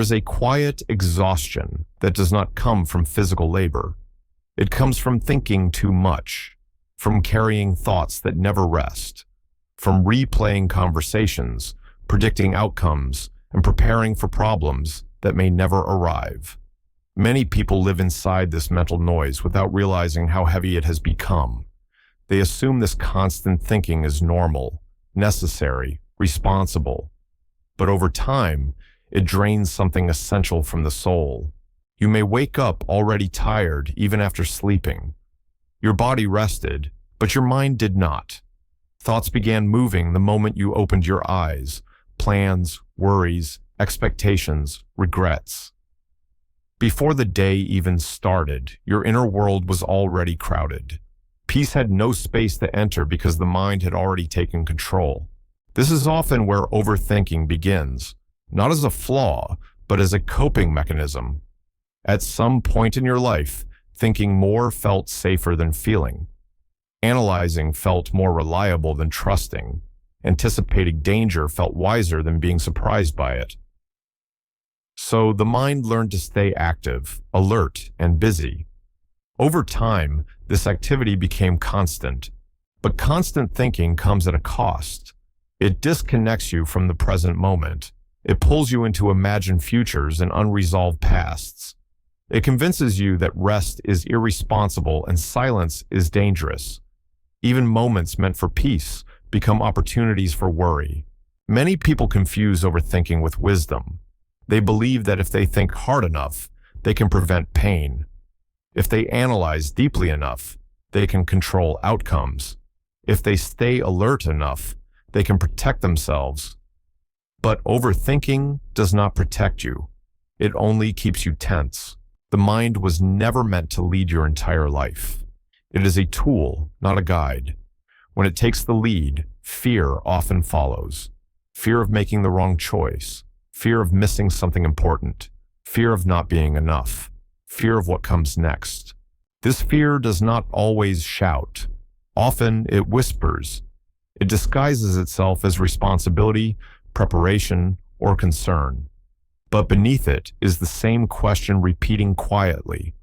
There is a quiet exhaustion that does not come from physical labor. It comes from thinking too much, from carrying thoughts that never rest, from replaying conversations, predicting outcomes, and preparing for problems that may never arrive. Many people live inside this mental noise without realizing how heavy it has become. They assume this constant thinking is normal, necessary, responsible. But over time, it drains something essential from the soul. You may wake up already tired even after sleeping. Your body rested, but your mind did not. Thoughts began moving the moment you opened your eyes. Plans, worries, expectations, regrets. Before the day even started, your inner world was already crowded. Peace had no space to enter because the mind had already taken control. This is often where overthinking begins, not as a flaw, but as a coping mechanism. At some point in your life, thinking more felt safer than feeling. Analyzing felt more reliable than trusting. Anticipating danger felt wiser than being surprised by it. So the mind learned to stay active, alert, and busy. Over time, this activity became constant. But constant thinking comes at a cost. It disconnects you from the present moment. It pulls you into imagined futures and unresolved pasts. It convinces you that rest is irresponsible and silence is dangerous. Even moments meant for peace become opportunities for worry. Many people confuse overthinking with wisdom. They believe that if they think hard enough, they can prevent pain. If they analyze deeply enough, they can control outcomes. If they stay alert enough, they can protect themselves. But overthinking does not protect you. It only keeps you tense. The mind was never meant to lead your entire life. It is a tool, not a guide. When it takes the lead, fear often follows. Fear of making the wrong choice. Fear of missing something important. Fear of not being enough. Fear of what comes next. This fear does not always shout. Often it whispers. It disguises itself as responsibility, preparation, or concern. But beneath it is the same question repeating quietly.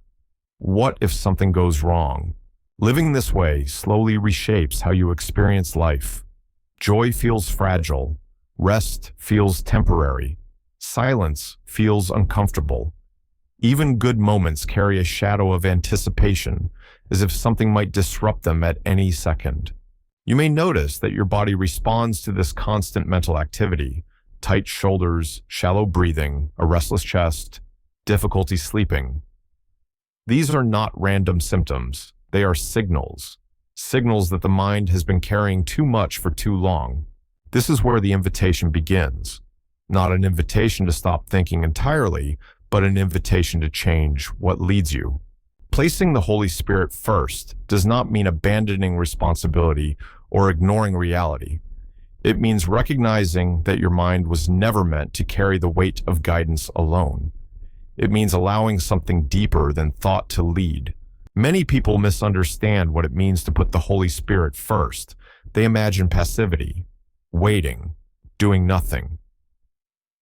What if something goes wrong? Living this way slowly reshapes how you experience life. Joy feels fragile. Rest feels temporary. Silence feels uncomfortable. Even good moments carry a shadow of anticipation, as if something might disrupt them at any second. You may notice that your body responds to this constant mental activity: tight shoulders, shallow breathing, a restless chest, difficulty sleeping. These are not random symptoms. They are signals. Signals that the mind has been carrying too much for too long. This is where the invitation begins. Not an invitation to stop thinking entirely, but an invitation to change what leads you. Placing the Holy Spirit first does not mean abandoning responsibility or ignoring reality. It means recognizing that your mind was never meant to carry the weight of guidance alone. It means allowing something deeper than thought to lead. Many people misunderstand what it means to put the Holy Spirit first. They imagine passivity, waiting, doing nothing.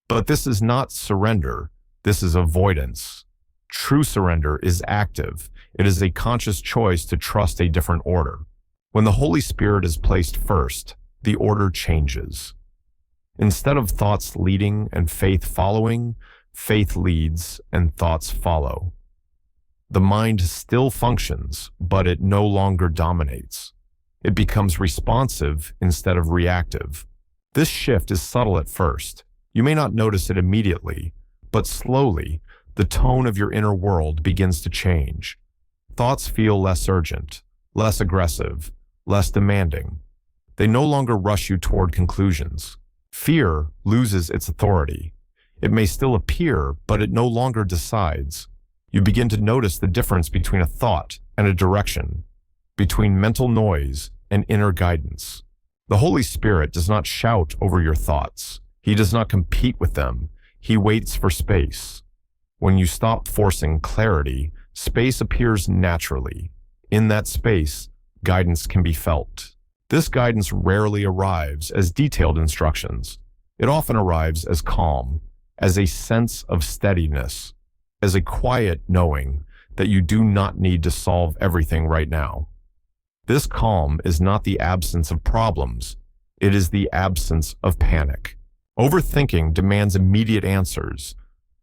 But this is not surrender. This is avoidance. True surrender is active. It is a conscious choice to trust a different order. When the Holy Spirit is placed first, the order changes. Instead of thoughts leading and faith following, faith leads and thoughts follow. The mind still functions, but it no longer dominates. It becomes responsive instead of reactive. This shift is subtle at first. You may not notice it immediately, but slowly, the tone of your inner world begins to change. Thoughts feel less urgent, less aggressive, less demanding. They no longer rush you toward conclusions. Fear loses its authority. It may still appear, but it no longer decides. You begin to notice the difference between a thought and a direction, between mental noise and inner guidance. The Holy Spirit does not shout over your thoughts. He does not compete with them. He waits for space. When you stop forcing clarity, space appears naturally. In that space, guidance can be felt. This guidance rarely arrives as detailed instructions. It often arrives as calm, as a sense of steadiness, as a quiet knowing that you do not need to solve everything right now. This calm is not the absence of problems, it is the absence of panic. Overthinking demands immediate answers.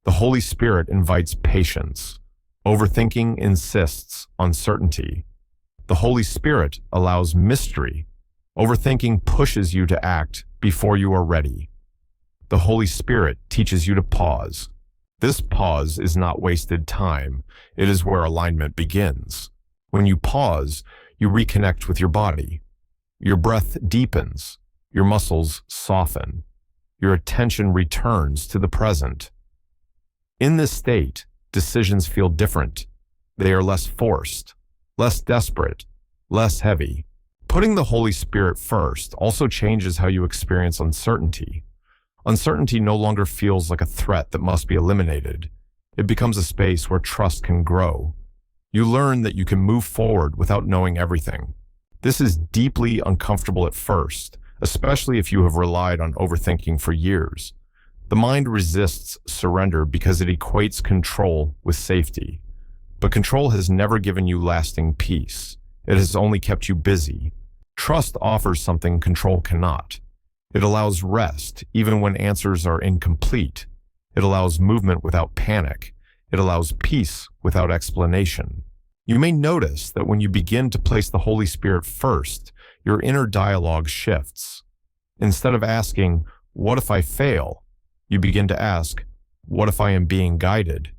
The Holy Spirit invites patience. Overthinking insists on certainty. The Holy Spirit allows mystery. Overthinking pushes you to act before you are ready. The Holy Spirit teaches you to pause. This pause is not wasted time. It is where alignment begins. When you pause, you reconnect with your body. Your breath deepens. Your muscles soften. Your attention returns to the present. In this state, decisions feel different. They are less forced, less desperate, less heavy. Putting the Holy Spirit first also changes how you experience uncertainty. Uncertainty no longer feels like a threat that must be eliminated. It becomes a space where trust can grow. You learn that you can move forward without knowing everything. This is deeply uncomfortable at first, especially if you have relied on overthinking for years. The mind resists surrender because it equates control with safety. But control has never given you lasting peace. It has only kept you busy. Trust offers something control cannot. It allows rest, even when answers are incomplete. It allows movement without panic. It allows peace without explanation. You may notice that when you begin to place the Holy Spirit first, your inner dialogue shifts. Instead of asking, "What if I fail?" you begin to ask, "What if I am being guided?"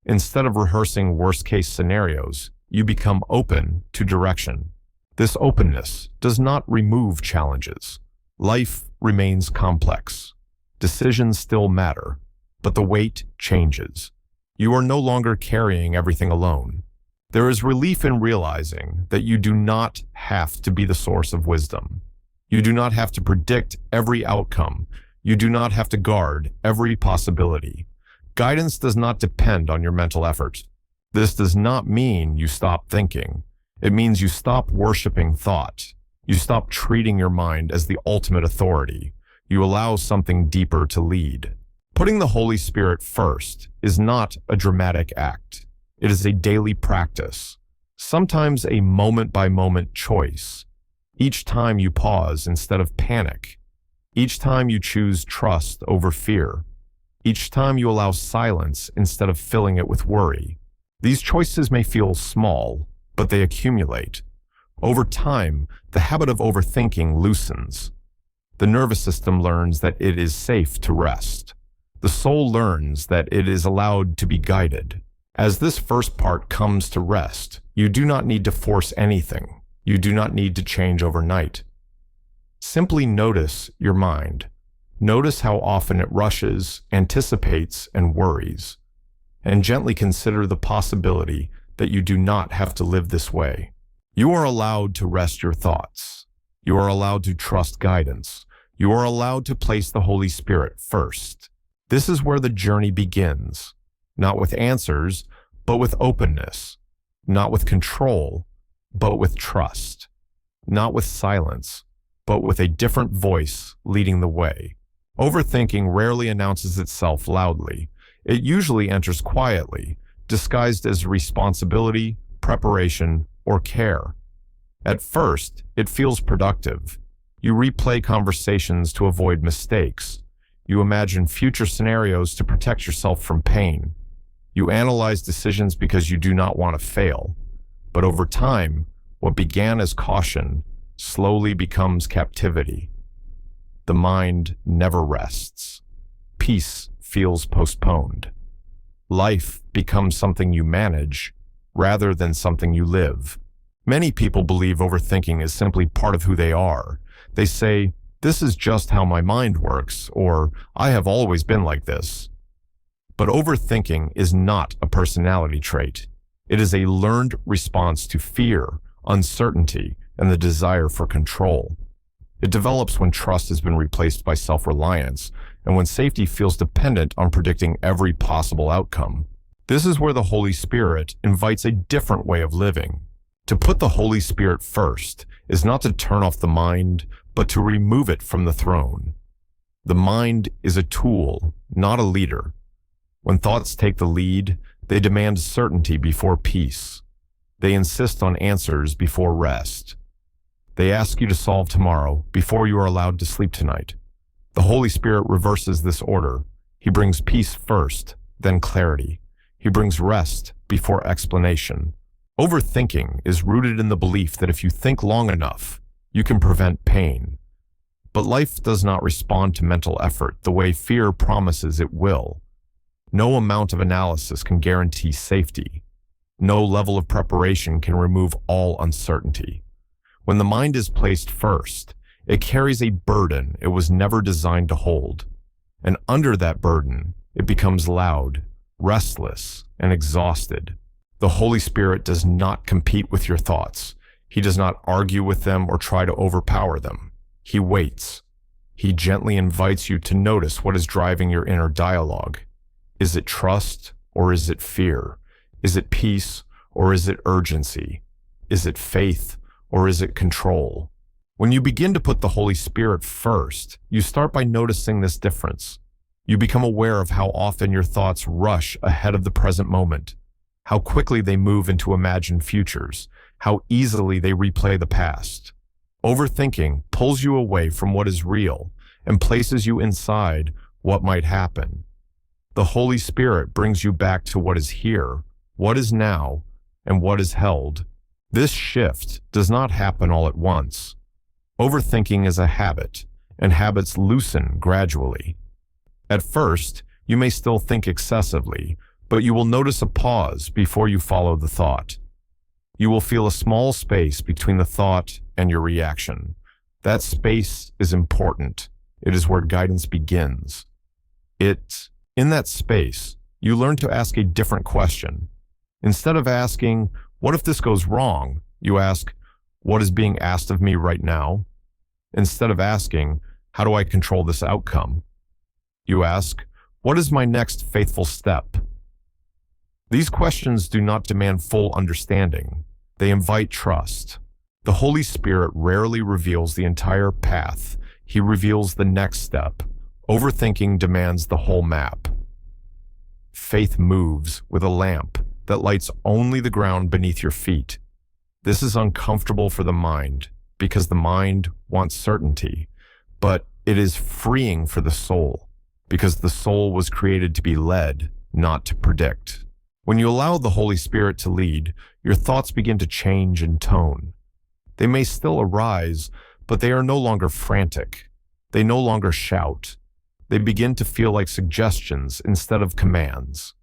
Instead of rehearsing worst-case scenarios, you become open to direction. This openness does not remove challenges. Life remains complex. Decisions still matter, but the weight changes. You are no longer carrying everything alone. There is relief in realizing that you do not have to be the source of wisdom. You do not have to predict every outcome. You do not have to guard every possibility. Guidance does not depend on your mental effort. This does not mean you stop thinking. It means you stop worshiping thought. You stop treating your mind as the ultimate authority. You allow something deeper to lead. Putting the Holy Spirit first is not a dramatic act. It is a daily practice, sometimes a moment-by-moment choice. Each time you pause instead of panic. Each time you choose trust over fear. Each time you allow silence instead of filling it with worry. These choices may feel small, but they accumulate. Over time, the habit of overthinking loosens. The nervous system learns that it is safe to rest. The soul learns that it is allowed to be guided. As this first part comes to rest, you do not need to force anything. You do not need to change overnight. Simply notice your mind. Notice how often it rushes, anticipates, and worries. And gently consider the possibility that you do not have to live this way. You are allowed to rest your thoughts. You are allowed to trust guidance. You are allowed to place the Holy Spirit first. This is where the journey begins, not with answers, but with openness, not with control, but with trust, not with silence, but with a different voice leading the way. Overthinking rarely announces itself loudly. It usually enters quietly, disguised as responsibility, preparation, or care. At first, it feels productive. You replay conversations to avoid mistakes. You imagine future scenarios to protect yourself from pain. You analyze decisions because you do not want to fail. But over time, what began as caution slowly becomes captivity. The mind never rests. Peace feels postponed. Life becomes something you manage rather than something you live. Many people believe overthinking is simply part of who they are. They say, "This is just how my mind works," or "I have always been like this." But overthinking is not a personality trait. It is a learned response to fear, uncertainty, and the desire for control. It develops when trust has been replaced by self-reliance, and when safety feels dependent on predicting every possible outcome. This is where the Holy Spirit invites a different way of living. To put the Holy Spirit first is not to turn off the mind, but to remove it from the throne. The mind is a tool, not a leader. When thoughts take the lead, they demand certainty before peace. They insist on answers before rest. They ask you to solve tomorrow before you are allowed to sleep tonight. The Holy Spirit reverses this order. He brings peace first, then clarity. He brings rest before explanation. Overthinking is rooted in the belief that if you think long enough, you can prevent pain. But life does not respond to mental effort the way fear promises it will. No amount of analysis can guarantee safety. No level of preparation can remove all uncertainty. When the mind is placed first, it carries a burden it was never designed to hold. And under that burden, it becomes loud, restless, and exhausted. The Holy Spirit does not compete with your thoughts. He does not argue with them or try to overpower them. He waits. He gently invites you to notice what is driving your inner dialogue. Is it trust or is it fear? Is it peace or is it urgency? Is it faith or is it control? When you begin to put the Holy Spirit first, you start by noticing this difference. You become aware of how often your thoughts rush ahead of the present moment, how quickly they move into imagined futures, how easily they replay the past. Overthinking pulls you away from what is real and places you inside what might happen. The Holy Spirit brings you back to what is here, what is now, and what is held. This shift does not happen all at once. Overthinking is a habit, and habits loosen gradually. At first, you may still think excessively, but you will notice a pause before you follow the thought. You will feel a small space between the thought and your reaction. That space is important. It is where guidance begins. In that space, you learn to ask a different question. Instead of asking, "What if this goes wrong?" you ask, "What is being asked of me right now?" Instead of asking, "How do I control this outcome?" you ask, "What is my next faithful step?" These questions do not demand full understanding. They invite trust. The Holy Spirit rarely reveals the entire path. He reveals the next step. Overthinking demands the whole map. Faith moves with a lamp that lights only the ground beneath your feet. This is uncomfortable for the mind because the mind wants certainty, but it is freeing for the soul because the soul was created to be led, not to predict. When you allow the Holy Spirit to lead, your thoughts begin to change in tone. They may still arise, but they are no longer frantic. They no longer shout. They begin to feel like suggestions instead of commands.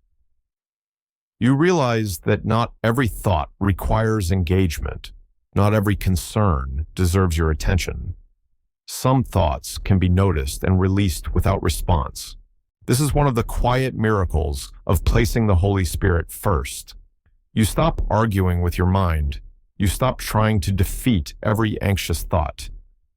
You realize that not every thought requires engagement. Not every concern deserves your attention. Some thoughts can be noticed and released without response. This is one of the quiet miracles of placing the Holy Spirit first. You stop arguing with your mind. You stop trying to defeat every anxious thought.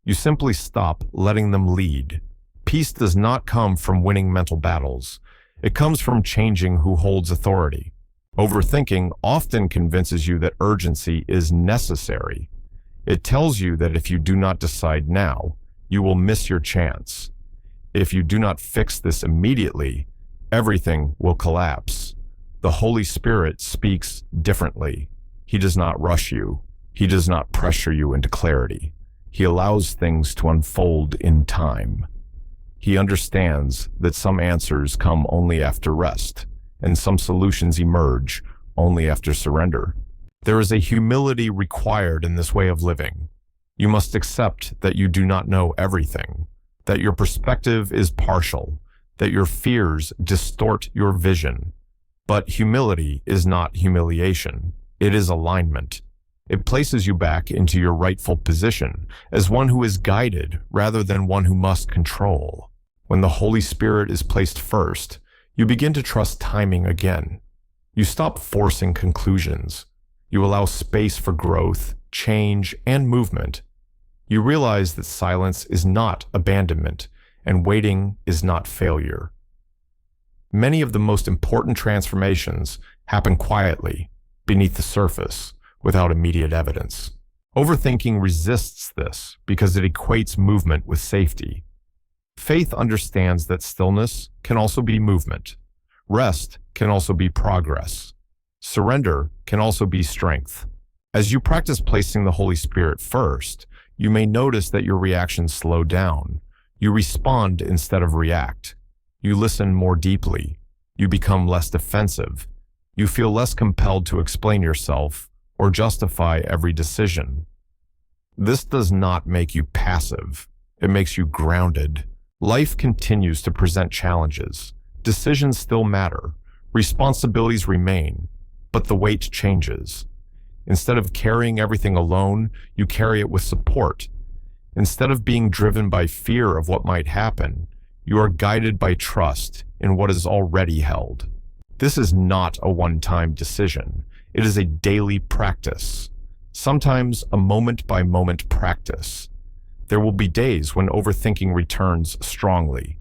You simply stop letting them lead. Peace does not come from winning mental battles. It comes from changing who holds authority. Overthinking often convinces you that urgency is necessary. It tells you that if you do not decide now, you will miss your chance. If you do not fix this immediately, everything will collapse. The Holy Spirit speaks differently. He does not rush you. He does not pressure you into clarity. He allows things to unfold in time. He understands that some answers come only after rest, and some solutions emerge only after surrender. There is a humility required in this way of living. You must accept that you do not know everything, that your perspective is partial, that your fears distort your vision. But humility is not humiliation. It is alignment. It places you back into your rightful position as one who is guided rather than one who must control. When the Holy Spirit is placed first, you begin to trust timing again. You stop forcing conclusions. You allow space for growth, change, and movement. You realize that silence is not abandonment, and waiting is not failure. Many of the most important transformations happen quietly, beneath the surface, without immediate evidence. Overthinking resists this because it equates movement with safety. Faith understands that stillness can also be movement. Rest can also be progress. Surrender can also be strength. As you practice placing the Holy Spirit first, you may notice that your reactions slow down. You respond instead of react. You listen more deeply. You become less defensive. You feel less compelled to explain yourself or justify every decision. This does not make you passive. It makes you grounded. Life continues to present challenges. Decisions still matter. Responsibilities remain, but the weight changes. Instead of carrying everything alone, you carry it with support. Instead of being driven by fear of what might happen, you are guided by trust in what is already held. This is not a one-time decision. It is a daily practice, sometimes a moment-by-moment practice. There will be days when overthinking returns strongly,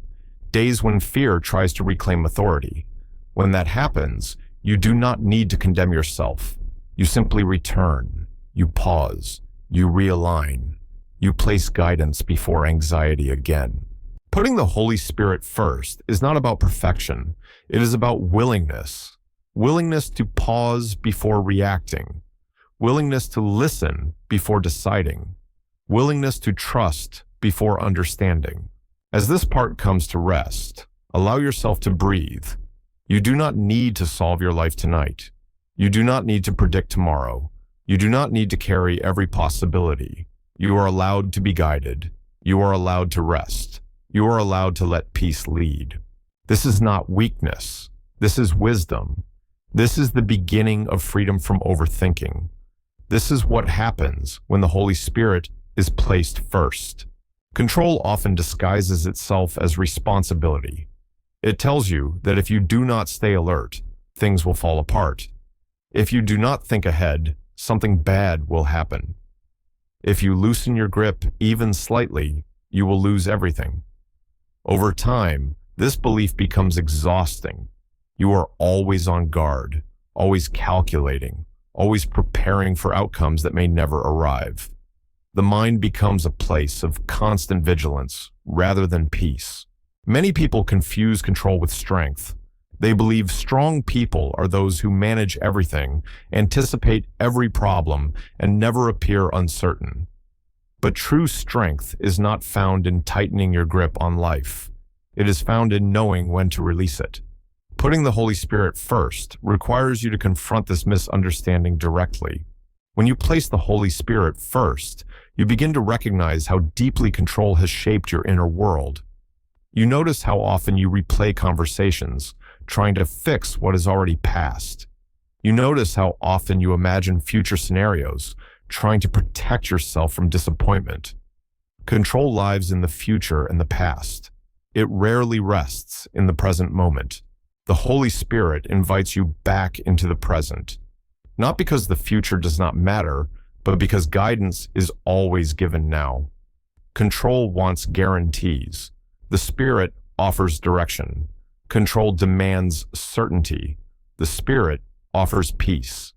days when fear tries to reclaim authority. When that happens, you do not need to condemn yourself. You simply return, you pause, you realign, you place guidance before anxiety again. Putting the Holy Spirit first is not about perfection. It is about willingness. Willingness to pause before reacting. Willingness to listen before deciding. Willingness to trust before understanding. As this part comes to rest, allow yourself to breathe. You do not need to solve your life tonight. You do not need to predict tomorrow. You do not need to carry every possibility. You are allowed to be guided. You are allowed to rest. You are allowed to let peace lead. This is not weakness. This is wisdom. This is the beginning of freedom from overthinking. This is what happens when the Holy Spirit is placed first. Control often disguises itself as responsibility. It tells you that if you do not stay alert, things will fall apart. If you do not think ahead, something bad will happen. If you loosen your grip even slightly, you will lose everything. Over time, this belief becomes exhausting. You are always on guard, always calculating, always preparing for outcomes that may never arrive. The mind becomes a place of constant vigilance rather than peace. Many people confuse control with strength. They believe strong people are those who manage everything, anticipate every problem, and never appear uncertain. But true strength is not found in tightening your grip on life. It is found in knowing when to release it. Putting the Holy Spirit first requires you to confront this misunderstanding directly. When you place the Holy Spirit first, you begin to recognize how deeply control has shaped your inner world. You notice how often you replay conversations, trying to fix what is already past. You notice how often you imagine future scenarios, trying to protect yourself from disappointment. Control lives in the future and the past. It rarely rests in the present moment. The Holy Spirit invites you back into the present. Not because the future does not matter, but because guidance is always given now. Control wants guarantees. The Spirit offers direction. Control demands certainty. The Spirit offers peace.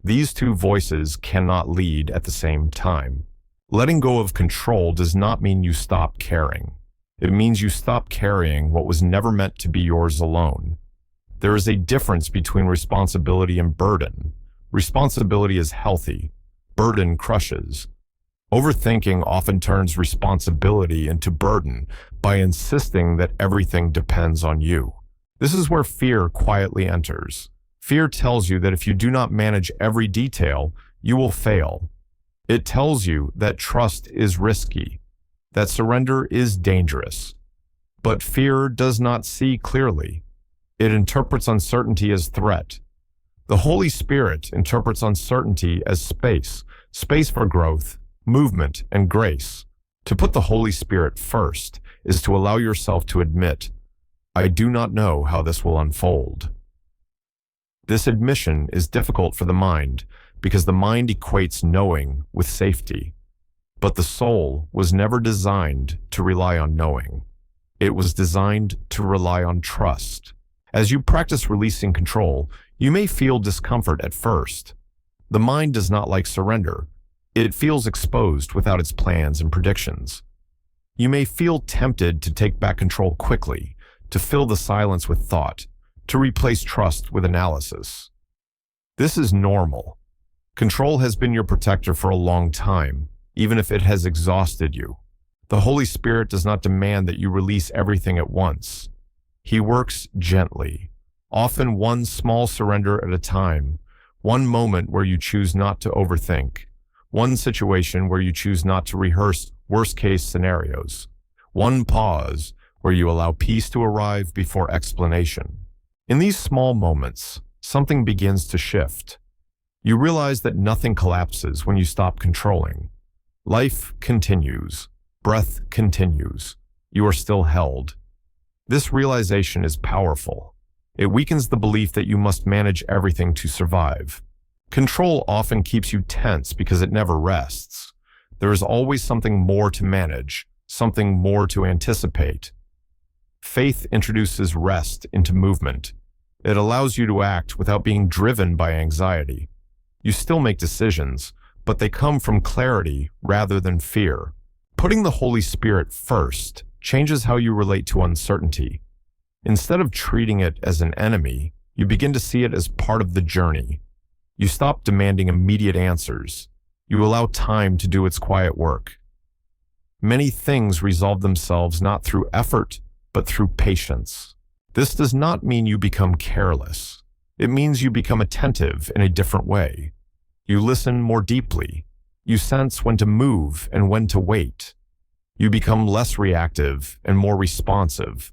These two voices cannot lead at the same time. Letting go of control does not mean you stop caring. It means you stop carrying what was never meant to be yours alone. There is a difference between responsibility and burden. Responsibility is healthy. Burden crushes. Overthinking often turns responsibility into burden by insisting that everything depends on you. This is where fear quietly enters. Fear tells you that if you do not manage every detail, you will fail. It tells you that trust is risky, that surrender is dangerous. But fear does not see clearly. It interprets uncertainty as threat. The Holy Spirit interprets uncertainty as space, space for growth, movement, and grace. To put the Holy Spirit first is to allow yourself to admit, I do not know how this will unfold. This admission is difficult for the mind because the mind equates knowing with safety. But the soul was never designed to rely on knowing. It was designed to rely on trust. As you practice releasing control, you may feel discomfort at first. The mind does not like surrender. It feels exposed without its plans and predictions. You may feel tempted to take back control quickly, to fill the silence with thought, to replace trust with analysis. This is normal. Control has been your protector for a long time, even if it has exhausted you. The Holy Spirit does not demand that you release everything at once. He works gently, often one small surrender at a time, one moment where you choose not to overthink, one situation where you choose not to rehearse worst-case scenarios, one pause where you allow peace to arrive before explanation. In these small moments, something begins to shift. You realize that nothing collapses when you stop controlling. Life continues. Breath continues. You are still held. This realization is powerful. It weakens the belief that you must manage everything to survive. Control often keeps you tense because it never rests. There is always something more to manage, something more to anticipate. Faith introduces rest into movement. It allows you to act without being driven by anxiety. You still make decisions, but they come from clarity rather than fear. Putting the Holy Spirit first changes how you relate to uncertainty. Instead of treating it as an enemy, you begin to see it as part of the journey. You stop demanding immediate answers. You allow time to do its quiet work. Many things resolve themselves not through effort, but through patience. This does not mean you become careless. It means you become attentive in a different way. You listen more deeply. You sense when to move and when to wait. You become less reactive and more responsive.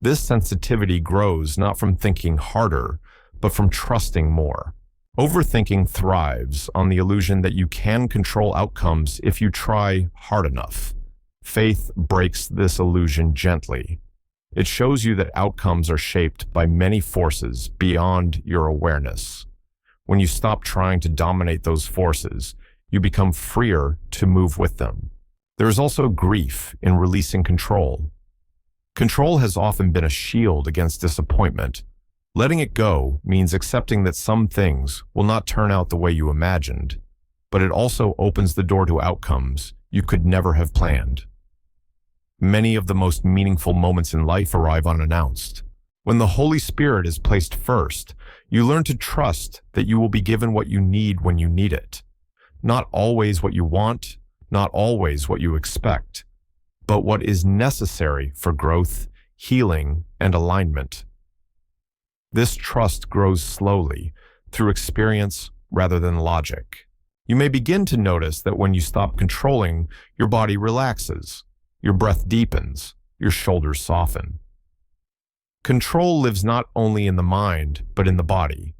This sensitivity grows not from thinking harder, but from trusting more. Overthinking thrives on the illusion that you can control outcomes if you try hard enough. Faith breaks this illusion gently. It shows you that outcomes are shaped by many forces beyond your awareness. When you stop trying to dominate those forces, you become freer to move with them. There is also grief in releasing control. Control has often been a shield against disappointment. Letting it go means accepting that some things will not turn out the way you imagined, but it also opens the door to outcomes you could never have planned. Many of the most meaningful moments in life arrive unannounced. When the Holy Spirit is placed first, you learn to trust that you will be given what you need when you need it. Not always what you want, not always what you expect, but what is necessary for growth, healing, and alignment. This trust grows slowly, through experience rather than logic. You may begin to notice that when you stop controlling, your body relaxes, your breath deepens, your shoulders soften. Control lives not only in the mind, but in the body.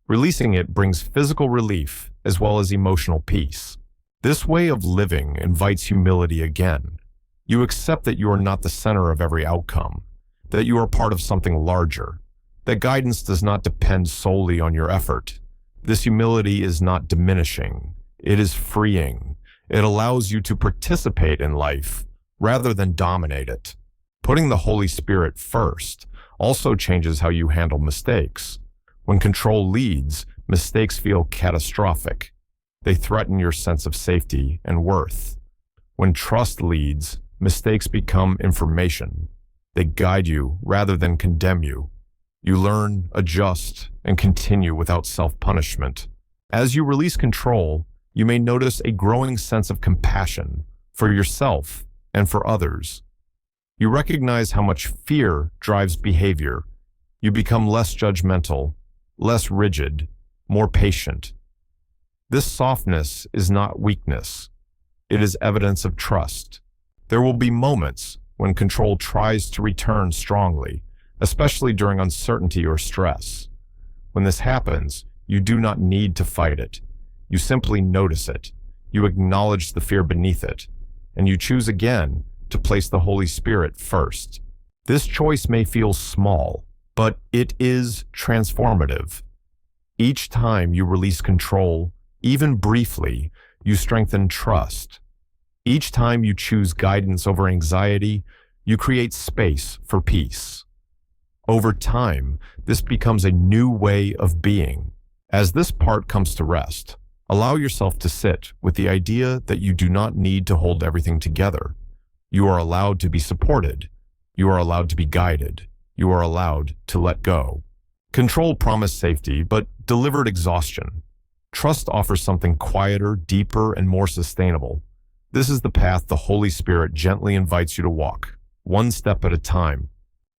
Releasing it brings physical relief as well as emotional peace. This way of living invites humility again. You accept that you are not the center of every outcome, that you are part of something larger, that guidance does not depend solely on your effort. This humility is not diminishing. It is freeing. It allows you to participate in life rather than dominate it. Putting the Holy Spirit first also changes how you handle mistakes. When control leads, mistakes feel catastrophic. They threaten your sense of safety and worth. When trust leads, mistakes become information. They guide you rather than condemn you. You learn, adjust, and continue without self-punishment. As you release control, you may notice a growing sense of compassion for yourself and for others. You recognize how much fear drives behavior. You become less judgmental, less rigid, more patient. This softness is not weakness. It is evidence of trust. There will be moments when control tries to return strongly, especially during uncertainty or stress. When this happens, you do not need to fight it. You simply notice it. You acknowledge the fear beneath it, and you choose again to place the Holy Spirit first. This choice may feel small, but it is transformative. Each time you release control, even briefly, you strengthen trust. Each time you choose guidance over anxiety, you create space for peace. Over time, this becomes a new way of being. As this part comes to rest, allow yourself to sit with the idea that you do not need to hold everything together. You are allowed to be supported. You are allowed to be guided. You are allowed to let go. Control promised safety, but delivered exhaustion. Trust offers something quieter, deeper, and more sustainable. This is the path the Holy Spirit gently invites you to walk, one step at a time.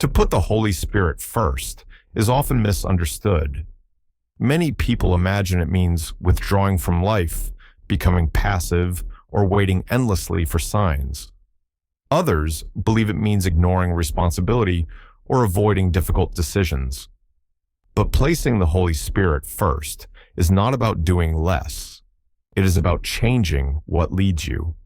To put the Holy Spirit first is often misunderstood. Many people imagine it means withdrawing from life, becoming passive, or waiting endlessly for signs. Others believe it means ignoring responsibility or avoiding difficult decisions. But placing the Holy Spirit first is not about doing less. It is about changing what leads you.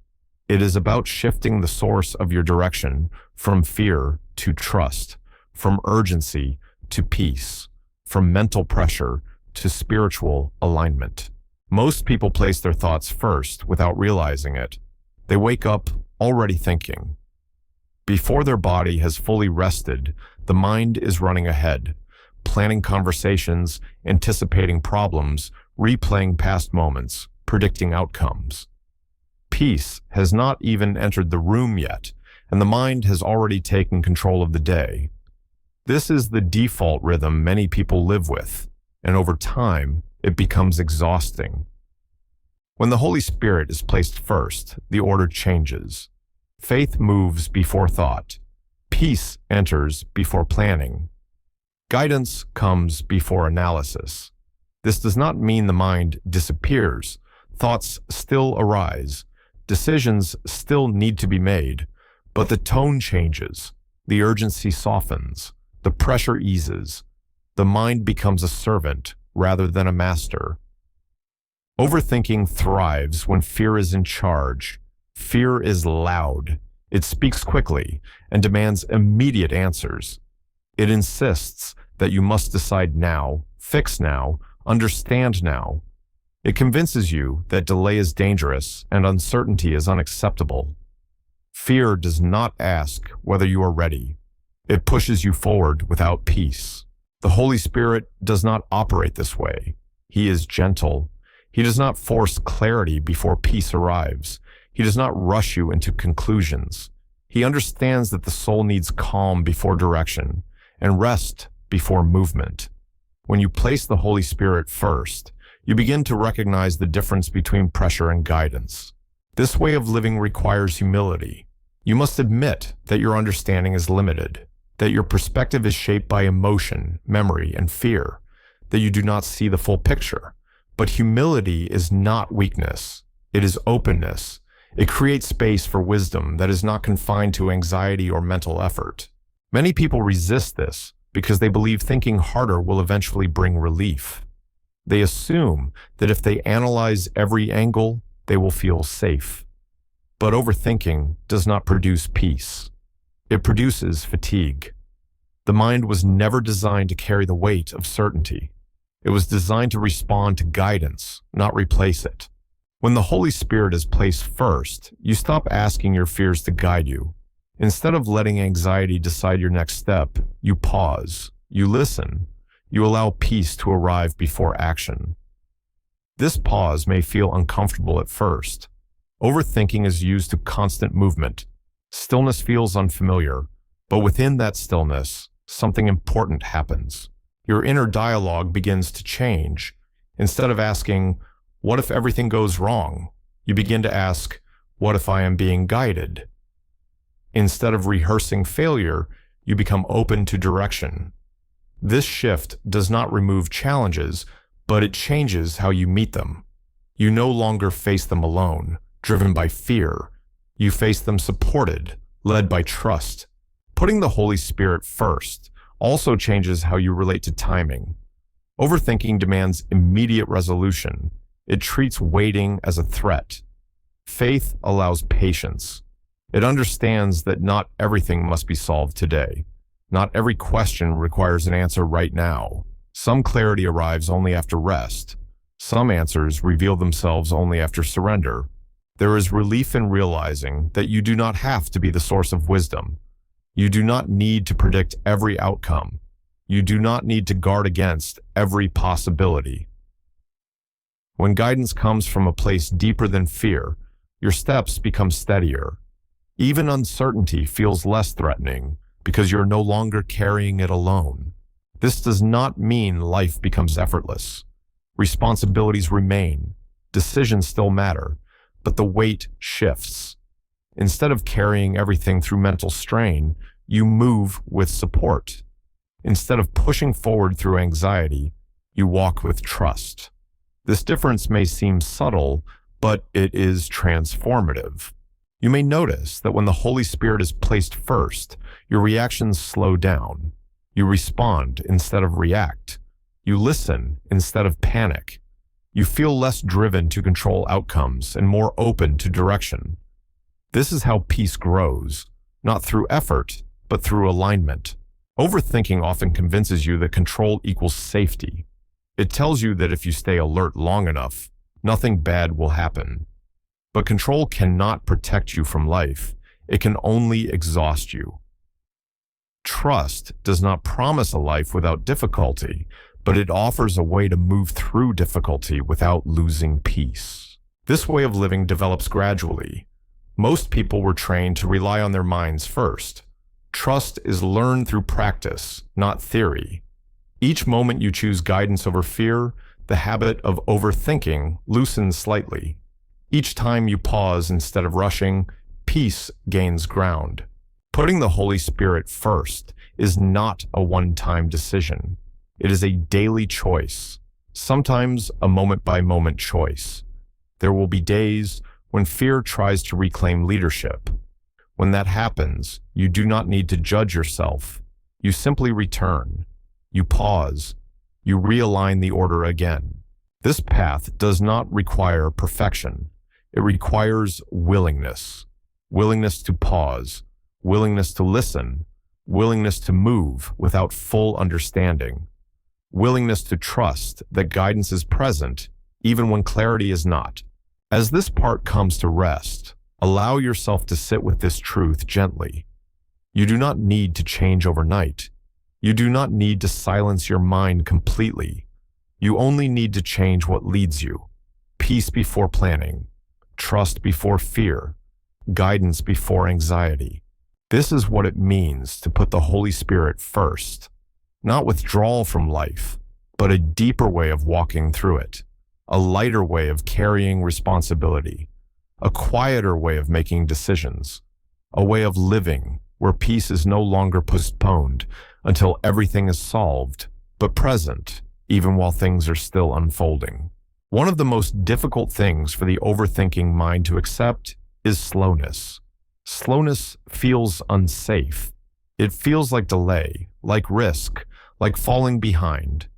It is about shifting the source of your direction from fear to trust, from urgency to peace, from mental pressure to spiritual alignment. Most people place their thoughts first without realizing it. They wake up already thinking. Before their body has fully rested, the mind is running ahead, planning conversations, anticipating problems, replaying past moments, predicting outcomes. Peace has not even entered the room yet, and the mind has already taken control of the day. This is the default rhythm many people live with, and over time, it becomes exhausting. When the Holy Spirit is placed first, the order changes. Faith moves before thought. Peace enters before planning. Guidance comes before analysis. This does not mean the mind disappears. Thoughts still arise. Decisions still need to be made, but the tone changes. The urgency softens. The pressure eases. The mind becomes a servant rather than a master. Overthinking thrives when fear is in charge. Fear is loud. It speaks quickly and demands immediate answers. It insists that you must decide now, fix now, understand now. It convinces you that delay is dangerous and uncertainty is unacceptable. Fear does not ask whether you are ready. It pushes you forward without peace. The Holy Spirit does not operate this way. He is gentle. He does not force clarity before peace arrives. He does not rush you into conclusions. He understands that the soul needs calm before direction and rest before movement. When you place the Holy Spirit first, you begin to recognize the difference between pressure and guidance. This way of living requires humility. You must admit that your understanding is limited, that your perspective is shaped by emotion, memory, and fear, that you do not see the full picture. But humility is not weakness. It is openness. It creates space for wisdom that is not confined to anxiety or mental effort. Many people resist this because they believe thinking harder will eventually bring relief. They assume that if they analyze every angle, they will feel safe. But overthinking does not produce peace. It produces fatigue. The mind was never designed to carry the weight of certainty. It was designed to respond to guidance, not replace it. When the Holy Spirit is placed first, you stop asking your fears to guide you. Instead of letting anxiety decide your next step, you pause, you listen, you allow peace to arrive before action. This pause may feel uncomfortable at first. Overthinking is used to constant movement. Stillness feels unfamiliar, but within that stillness, something important happens. Your inner dialogue begins to change. Instead of asking, "What if everything goes wrong?" you begin to ask, "What if I am being guided?" Instead of rehearsing failure, you become open to direction. This shift does not remove challenges, but it changes how you meet them. You no longer face them alone, driven by fear. You face them supported, led by trust. Putting the Holy Spirit first also changes how you relate to timing. Overthinking demands immediate resolution. It treats waiting as a threat. Faith allows patience. It understands that not everything must be solved today. Not every question requires an answer right now. Some clarity arrives only after rest. Some answers reveal themselves only after surrender. There is relief in realizing that you do not have to be the source of wisdom. You do not need to predict every outcome. You do not need to guard against every possibility. When guidance comes from a place deeper than fear, your steps become steadier. Even uncertainty feels less threatening because you're no longer carrying it alone. This does not mean life becomes effortless. Responsibilities remain, decisions still matter, but the weight shifts. Instead of carrying everything through mental strain, you move with support. Instead of pushing forward through anxiety, you walk with trust. This difference may seem subtle, but it is transformative. You may notice that when the Holy Spirit is placed first, your reactions slow down. You respond instead of react. You listen instead of panic. You feel less driven to control outcomes and more open to direction. This is how peace grows, not through effort, but through alignment. Overthinking often convinces you that control equals safety. It tells you that if you stay alert long enough, nothing bad will happen. But control cannot protect you from life. It can only exhaust you. Trust does not promise a life without difficulty, but it offers a way to move through difficulty without losing peace. This way of living develops gradually. Most people were trained to rely on their minds first. Trust is learned through practice, not theory. Each moment you choose guidance over fear, the habit of overthinking loosens slightly. Each time you pause instead of rushing, peace gains ground. Putting the Holy Spirit first is not a one-time decision. It is a daily choice, sometimes a moment-by-moment choice. There will be days when fear tries to reclaim leadership. When that happens, you do not need to judge yourself. You simply return. You pause. You realign the order again. This path does not require perfection. It requires willingness. Willingness to pause. Willingness to listen. Willingness to move without full understanding. Willingness to trust that guidance is present even when clarity is not. As this part comes to rest, allow yourself to sit with this truth gently. You do not need to change overnight. You do not need to silence your mind completely. You only need to change what leads you. Peace before planning, trust before fear, guidance before anxiety. This is what it means to put the Holy Spirit first. Not withdrawal from life, but a deeper way of walking through it. A lighter way of carrying responsibility. A quieter way of making decisions. A way of living where peace is no longer postponed until everything is solved, but present, even while things are still unfolding. One of the most difficult things for the overthinking mind to accept is slowness. Slowness feels unsafe. It feels like delay, like risk, like falling behind.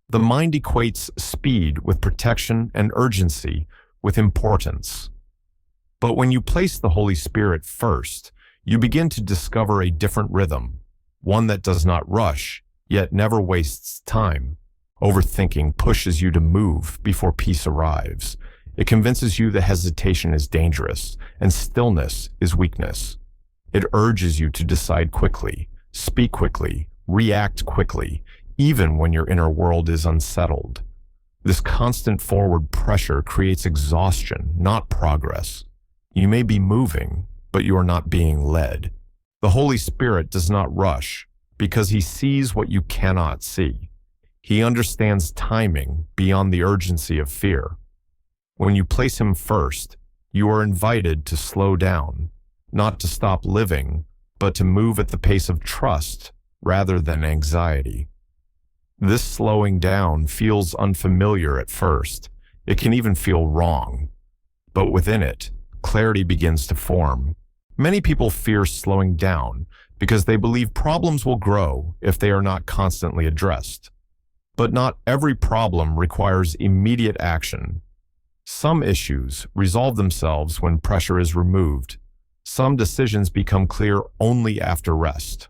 The mind equates speed with protection and urgency with importance. But when you place the Holy Spirit first, you begin to discover a different rhythm, one that does not rush, yet never wastes time. Overthinking pushes you to move before peace arrives. It convinces you that hesitation is dangerous and stillness is weakness. It urges you to decide quickly, speak quickly, react quickly, even when your inner world is unsettled. This constant forward pressure creates exhaustion, not progress. You may be moving, but you are not being led. The Holy Spirit does not rush because he sees what you cannot see. He understands timing beyond the urgency of fear. When you place him first, you are invited to slow down, not to stop living, but to move at the pace of trust rather than anxiety. This slowing down feels unfamiliar at first. It can even feel wrong. But within it, clarity begins to form. Many people fear slowing down because they believe problems will grow if they are not constantly addressed. But not every problem requires immediate action. Some issues resolve themselves when pressure is removed. Some decisions become clear only after rest.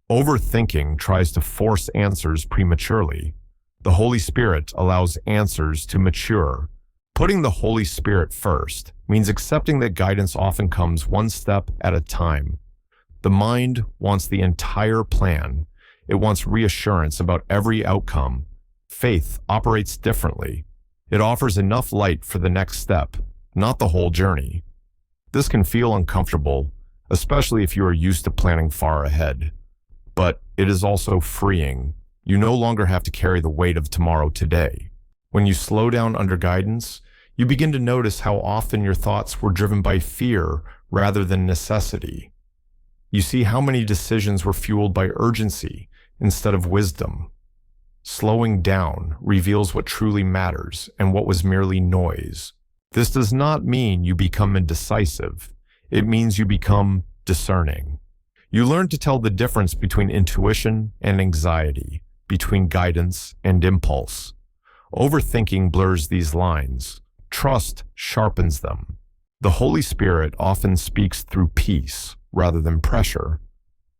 Overthinking tries to force answers prematurely. The Holy Spirit allows answers to mature. Putting the Holy Spirit first means accepting that guidance often comes one step at a time. The mind wants the entire plan. It wants reassurance about every outcome. Faith operates differently. It offers enough light for the next step, not the whole journey. This can feel uncomfortable, especially if you are used to planning far ahead. But it is also freeing. You no longer have to carry the weight of tomorrow today. When you slow down under guidance, you begin to notice how often your thoughts were driven by fear rather than necessity. You see how many decisions were fueled by urgency instead of wisdom. Slowing down reveals what truly matters and what was merely noise. This does not mean you become indecisive. It means you become discerning. You learn to tell the difference between intuition and anxiety, between guidance and impulse. Overthinking blurs these lines. Trust sharpens them. The Holy Spirit often speaks through peace rather than pressure.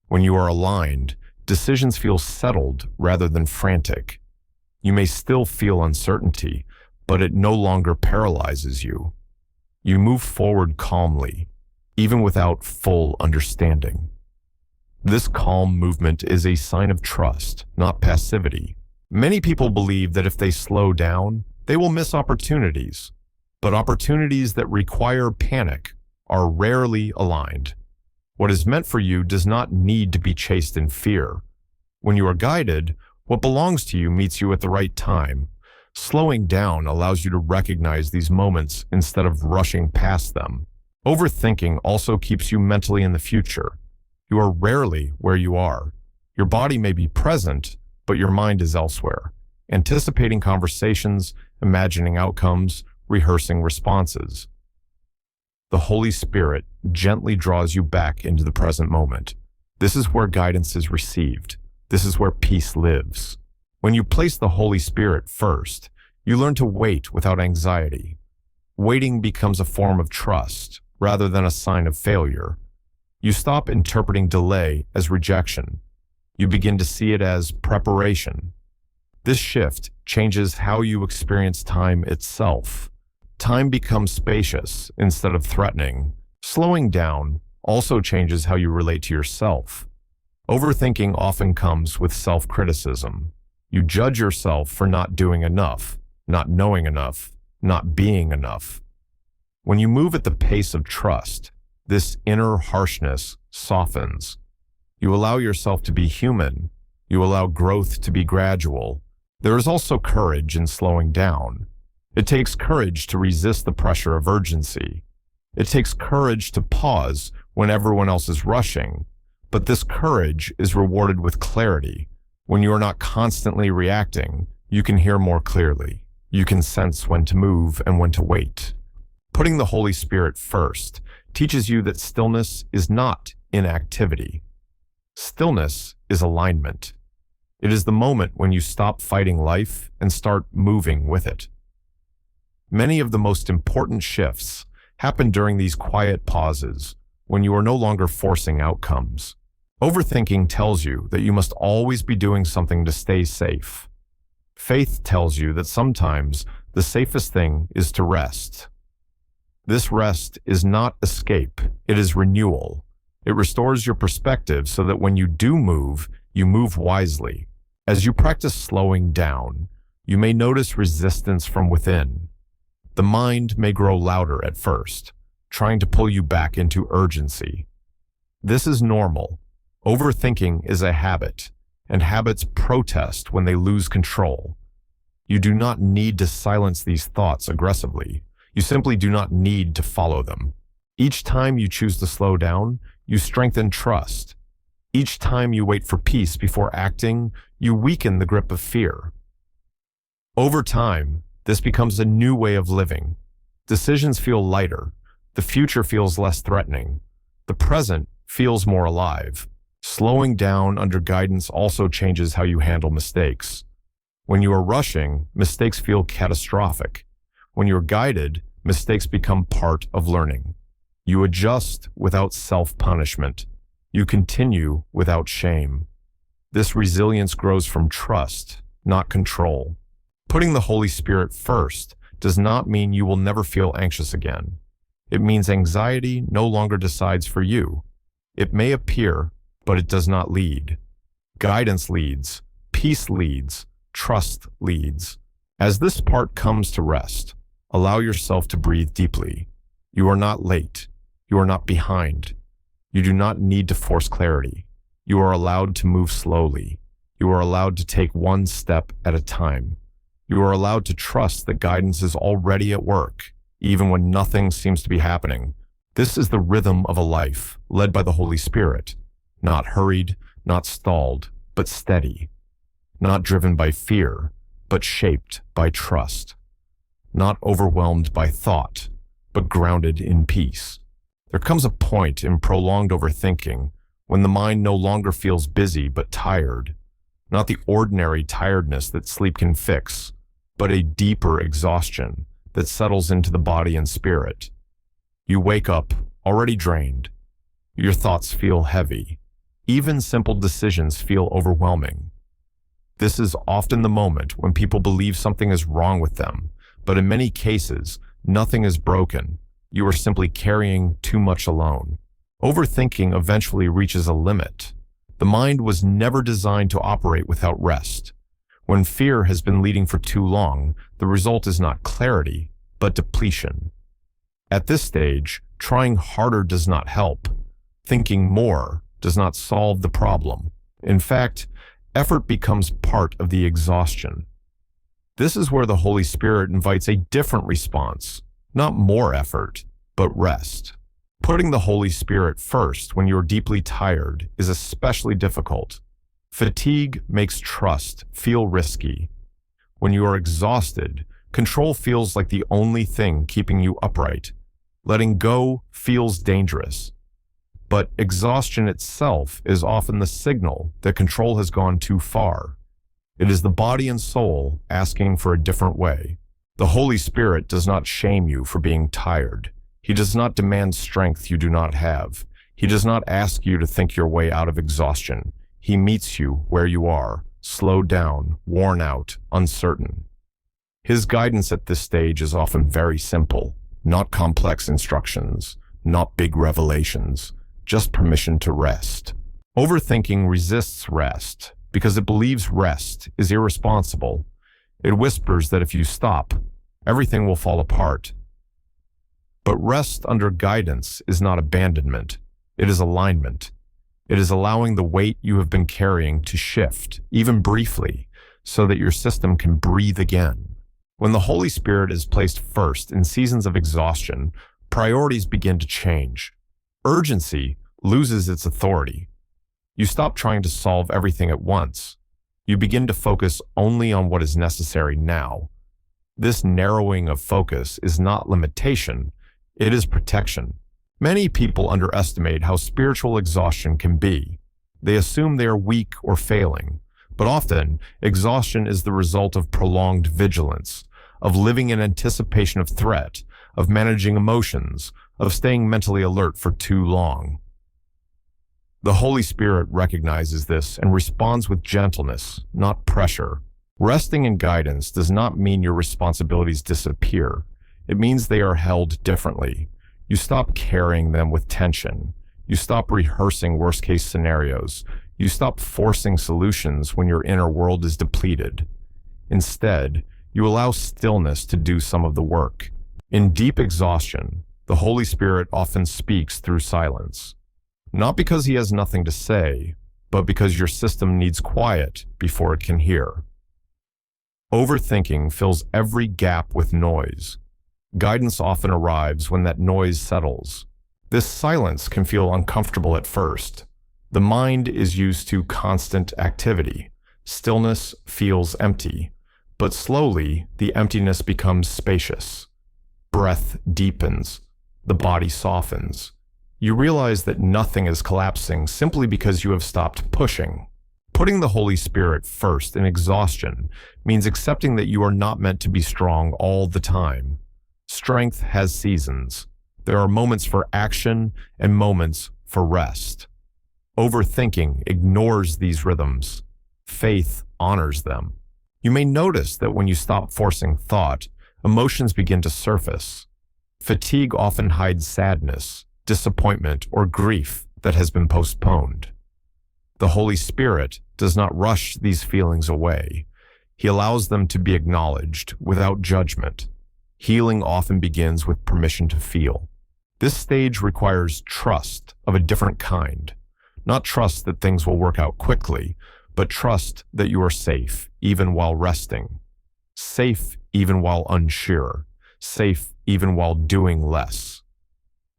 When you are aligned, decisions feel settled rather than frantic. You may still feel uncertainty, but it no longer paralyzes you. You move forward calmly, even without full understanding. This calm movement is a sign of trust, not passivity. Many people believe that if they slow down, they will miss opportunities. But opportunities that require panic are rarely aligned. What is meant for you does not need to be chased in fear. When you are guided, what belongs to you meets you at the right time. Slowing down allows you to recognize these moments instead of rushing past them. Overthinking also keeps you mentally in the future. You are rarely where you are. Your body may be present, but your mind is elsewhere, anticipating conversations, imagining outcomes, rehearsing responses. The Holy Spirit gently draws you back into the present moment. This is where guidance is received. This is where peace lives. When you place the Holy Spirit first, you learn to wait without anxiety. Waiting becomes a form of trust rather than a sign of failure. You stop interpreting delay as rejection. You begin to see it as preparation. This shift changes how you experience time itself. Time becomes spacious instead of threatening. Slowing down also changes how you relate to yourself. Overthinking often comes with self-criticism. You judge yourself for not doing enough, not knowing enough, not being enough. When you move at the pace of trust, this inner harshness softens. You allow yourself to be human. You allow growth to be gradual. There is also courage in slowing down. It takes courage to resist the pressure of urgency. It takes courage to pause when everyone else is rushing. But this courage is rewarded with clarity. When you are not constantly reacting, you can hear more clearly. You can sense when to move and when to wait. Putting the Holy Spirit first teaches you that stillness is not inactivity. Stillness is alignment. It is the moment when you stop fighting life and start moving with it. Many of the most important shifts happen during these quiet pauses, when you are no longer forcing outcomes. Overthinking tells you that you must always be doing something to stay safe. Faith tells you that sometimes the safest thing is to rest. This rest is not escape, it is renewal. It restores your perspective so that when you do move, you move wisely. As you practice slowing down, you may notice resistance from within. The mind may grow louder at first, trying to pull you back into urgency. This is normal. Overthinking is a habit, and habits protest when they lose control. You do not need to silence these thoughts aggressively. You simply do not need to follow them. Each time you choose to slow down, you strengthen trust. Each time you wait for peace before acting, you weaken the grip of fear. Over time, this becomes a new way of living. Decisions feel lighter. The future feels less threatening. The present feels more alive. Slowing down under guidance also changes how you handle mistakes. When you are rushing, mistakes feel catastrophic. When you're guided, mistakes become part of learning. You adjust without self-punishment. You continue without shame. This resilience grows from trust, not control. Putting the Holy Spirit first does not mean you will never feel anxious again. It means anxiety no longer decides for you. It may appear, but it does not lead. Guidance leads, peace leads, trust leads. As this part comes to rest, allow yourself to breathe deeply. You are not late. You are not behind. You do not need to force clarity. You are allowed to move slowly. You are allowed to take one step at a time. You are allowed to trust that guidance is already at work, even when nothing seems to be happening. This is the rhythm of a life led by the Holy Spirit, not hurried, not stalled, but steady, not driven by fear, but shaped by trust, not overwhelmed by thought, but grounded in peace. There comes a point in prolonged overthinking when the mind no longer feels busy but tired, not the ordinary tiredness that sleep can fix, but a deeper exhaustion that settles into the body and spirit. You wake up already drained. Your thoughts feel heavy. Even simple decisions feel overwhelming. This is often the moment when people believe something is wrong with them, but in many cases, nothing is broken. You are simply carrying too much alone. Overthinking eventually reaches a limit. The mind was never designed to operate without rest. When fear has been leading for too long, the result is not clarity, but depletion. At this stage, trying harder does not help. Thinking more does not solve the problem. In fact, effort becomes part of the exhaustion. This is where the Holy Spirit invites a different response, not more effort, but rest. Putting the Holy Spirit first when you're deeply tired is especially difficult. Fatigue makes trust feel risky. When you are exhausted, control feels like the only thing keeping you upright. Letting go feels dangerous. But exhaustion itself is often the signal that control has gone too far. It is the body and soul asking for a different way. The Holy Spirit does not shame you for being tired. He does not demand strength you do not have. He does not ask you to think your way out of exhaustion. He meets you where you are, slowed down, worn out, uncertain. His guidance at this stage is often very simple, not complex instructions, not big revelations, just permission to rest. Overthinking resists rest because it believes rest is irresponsible. It whispers that if you stop, everything will fall apart. But rest under guidance is not abandonment. It is alignment. It is allowing the weight you have been carrying to shift, even briefly, so that your system can breathe again. When the Holy Spirit is placed first in seasons of exhaustion, priorities begin to change. Urgency loses its authority. You stop trying to solve everything at once. You begin to focus only on what is necessary now. This narrowing of focus is not limitation, it is protection. Many people underestimate how spiritual exhaustion can be. They assume they are weak or failing, but often exhaustion is the result of prolonged vigilance, of living in anticipation of threat, of managing emotions, of staying mentally alert for too long. The Holy Spirit recognizes this and responds with gentleness, not pressure. Resting in guidance does not mean your responsibilities disappear. It means they are held differently. You stop carrying them with tension. You stop rehearsing worst-case scenarios. You stop forcing solutions when your inner world is depleted. Instead, you allow stillness to do some of the work. In deep exhaustion, the Holy Spirit often speaks through silence. Not because he has nothing to say, but because your system needs quiet before it can hear. Overthinking fills every gap with noise. Guidance often arrives when that noise settles. This silence can feel uncomfortable at first. The mind is used to constant activity. Stillness feels empty, but slowly the emptiness becomes spacious. Breath deepens. The body softens. You realize that nothing is collapsing simply because you have stopped pushing. Putting the Holy Spirit first in exhaustion means accepting that you are not meant to be strong all the time. Strength has seasons. There are moments for action and moments for rest. Overthinking ignores these rhythms. Faith honors them. You may notice that when you stop forcing thought, emotions begin to surface. Fatigue often hides sadness, disappointment, or grief that has been postponed. The Holy Spirit does not rush these feelings away. He allows them to be acknowledged without judgment. Healing often begins with permission to feel. This stage requires trust of a different kind. Not trust that things will work out quickly, but trust that you are safe even while resting. Safe even while unsure. Safe even while doing less.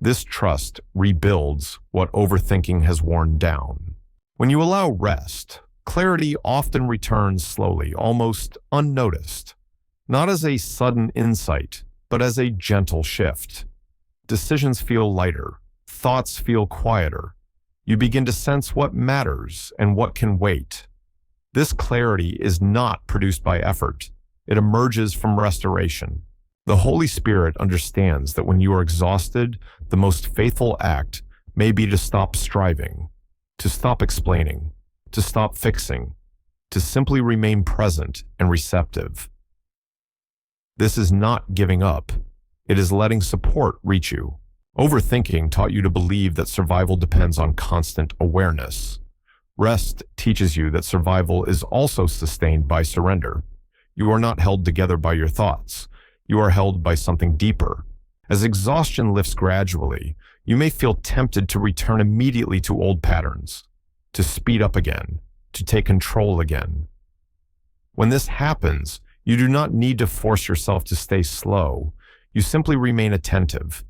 This trust rebuilds what overthinking has worn down. When you allow rest, clarity often returns slowly, almost unnoticed. Not as a sudden insight, but as a gentle shift. Decisions feel lighter. Thoughts feel quieter. You begin to sense what matters and what can wait. This clarity is not produced by effort. It emerges from restoration. The Holy Spirit understands that when you are exhausted, the most faithful act may be to stop striving, to stop explaining, to stop fixing, to simply remain present and receptive. This is not giving up. It is letting support reach you. Overthinking taught you to believe that survival depends on constant awareness. Rest teaches you that survival is also sustained by surrender. You are not held together by your thoughts. You are held by something deeper. As exhaustion lifts gradually, you may feel tempted to return immediately to old patterns, to speed up again, to take control again. When this happens, you do not need to force yourself to stay slow. You simply remain attentive.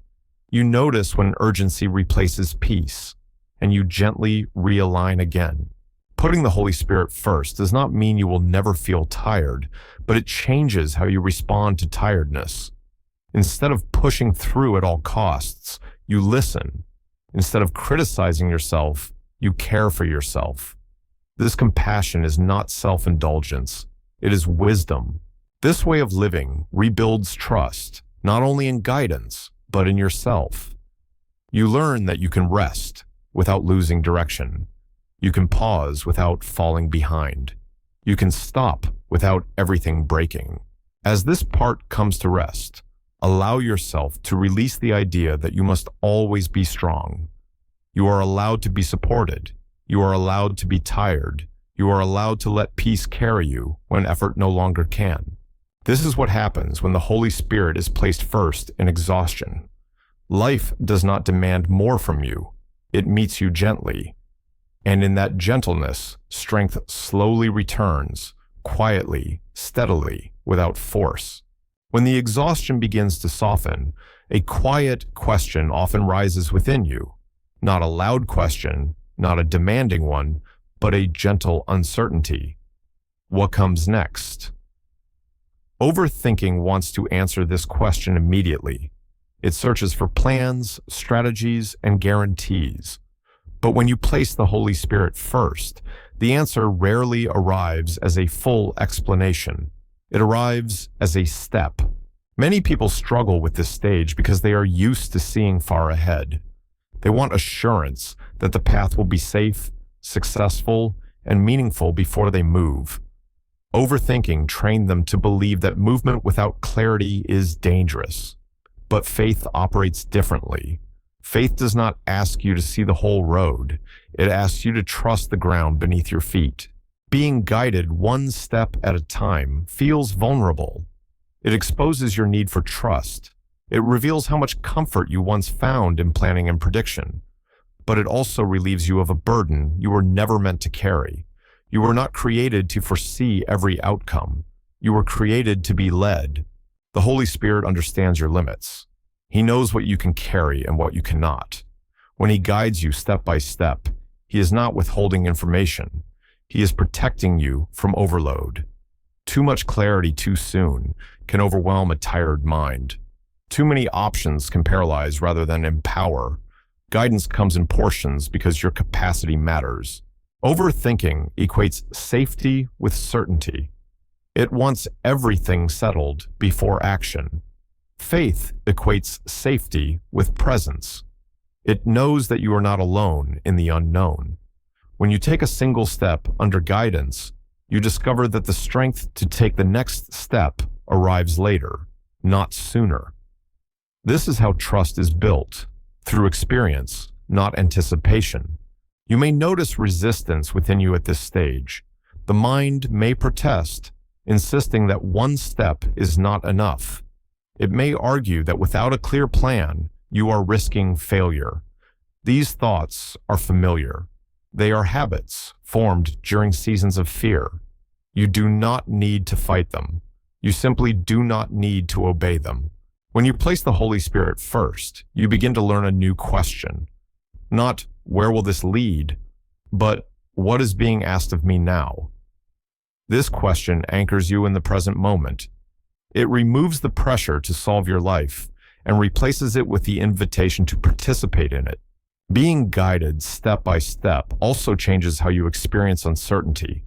You notice when urgency replaces peace, and you gently realign again. Putting the Holy Spirit first does not mean you will never feel tired, but it changes how you respond to tiredness. Instead of pushing through at all costs, you listen. Instead of criticizing yourself, you care for yourself. This compassion is not self-indulgence. It is wisdom. This way of living rebuilds trust, not only in guidance, but in yourself. You learn that you can rest without losing direction. You can pause without falling behind. You can stop without everything breaking. As this part comes to rest, allow yourself to release the idea that you must always be strong. You are allowed to be supported. You are allowed to be tired. You are allowed to let peace carry you when effort no longer can. This is what happens when the Holy Spirit is placed first in exhaustion. Life does not demand more from you. It meets you gently. And in that gentleness, strength slowly returns, quietly, steadily, without force. When the exhaustion begins to soften, a quiet question often rises within you. Not a loud question, not a demanding one, but a gentle uncertainty. What comes next? Overthinking wants to answer this question immediately. It searches for plans, strategies, and guarantees. But when you place the Holy Spirit first, the answer rarely arrives as a full explanation. It arrives as a step. Many people struggle with this stage because they are used to seeing far ahead. They want assurance that the path will be safe, successful, and meaningful before they move. Overthinking trained them to believe that movement without clarity is dangerous. But faith operates differently. Faith does not ask you to see the whole road. It asks you to trust the ground beneath your feet. Being guided one step at a time feels vulnerable. It exposes your need for trust. It reveals how much comfort you once found in planning and prediction. But it also relieves you of a burden you were never meant to carry. You were not created to foresee every outcome. You were created to be led. The Holy Spirit understands your limits. He knows what you can carry and what you cannot. When He guides you step by step, He is not withholding information. He is protecting you from overload. Too much clarity too soon can overwhelm a tired mind. Too many options can paralyze rather than empower. Guidance comes in portions because your capacity matters. Overthinking equates safety with certainty. It wants everything settled before action. Faith equates safety with presence. It knows that you are not alone in the unknown. When you take a single step under guidance, you discover that the strength to take the next step arrives later, not sooner. This is how trust is built, through experience, not anticipation. You may notice resistance within you at this stage. The mind may protest, insisting that one step is not enough. It may argue that without a clear plan, you are risking failure. These thoughts are familiar. They are habits formed during seasons of fear. You do not need to fight them. You simply do not need to obey them. When you place the Holy Spirit first, you begin to learn a new question. Not, where will this lead? But, what is being asked of me now? This question anchors you in the present moment. It removes the pressure to solve your life and replaces it with the invitation to participate in it. Being guided step by step also changes how you experience uncertainty.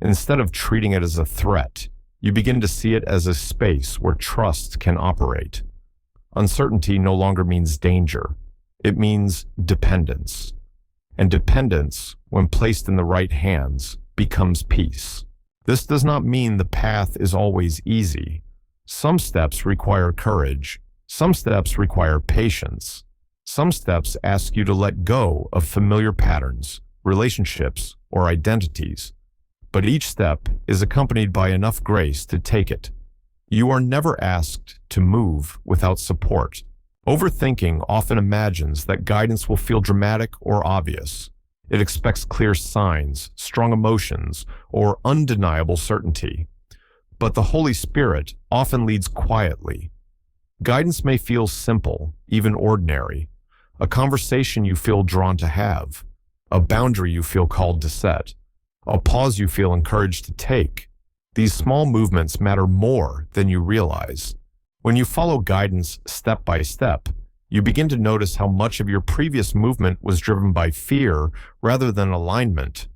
Instead of treating it as a threat, you begin to see it as a space where trust can operate. Uncertainty no longer means danger. It means dependence. And dependence, when placed in the right hands, becomes peace. This does not mean the path is always easy. Some steps require courage. Some steps require patience. Some steps ask you to let go of familiar patterns, relationships, or identities. But each step is accompanied by enough grace to take it. You are never asked to move without support. Overthinking often imagines that guidance will feel dramatic or obvious. It expects clear signs, strong emotions, or undeniable certainty. But the Holy Spirit often leads quietly. Guidance may feel simple, even ordinary. A conversation you feel drawn to have, a boundary you feel called to set, a pause you feel encouraged to take. These small movements matter more than you realize. When you follow guidance step by step, you begin to notice how much of your previous movement was driven by fear rather than alignment.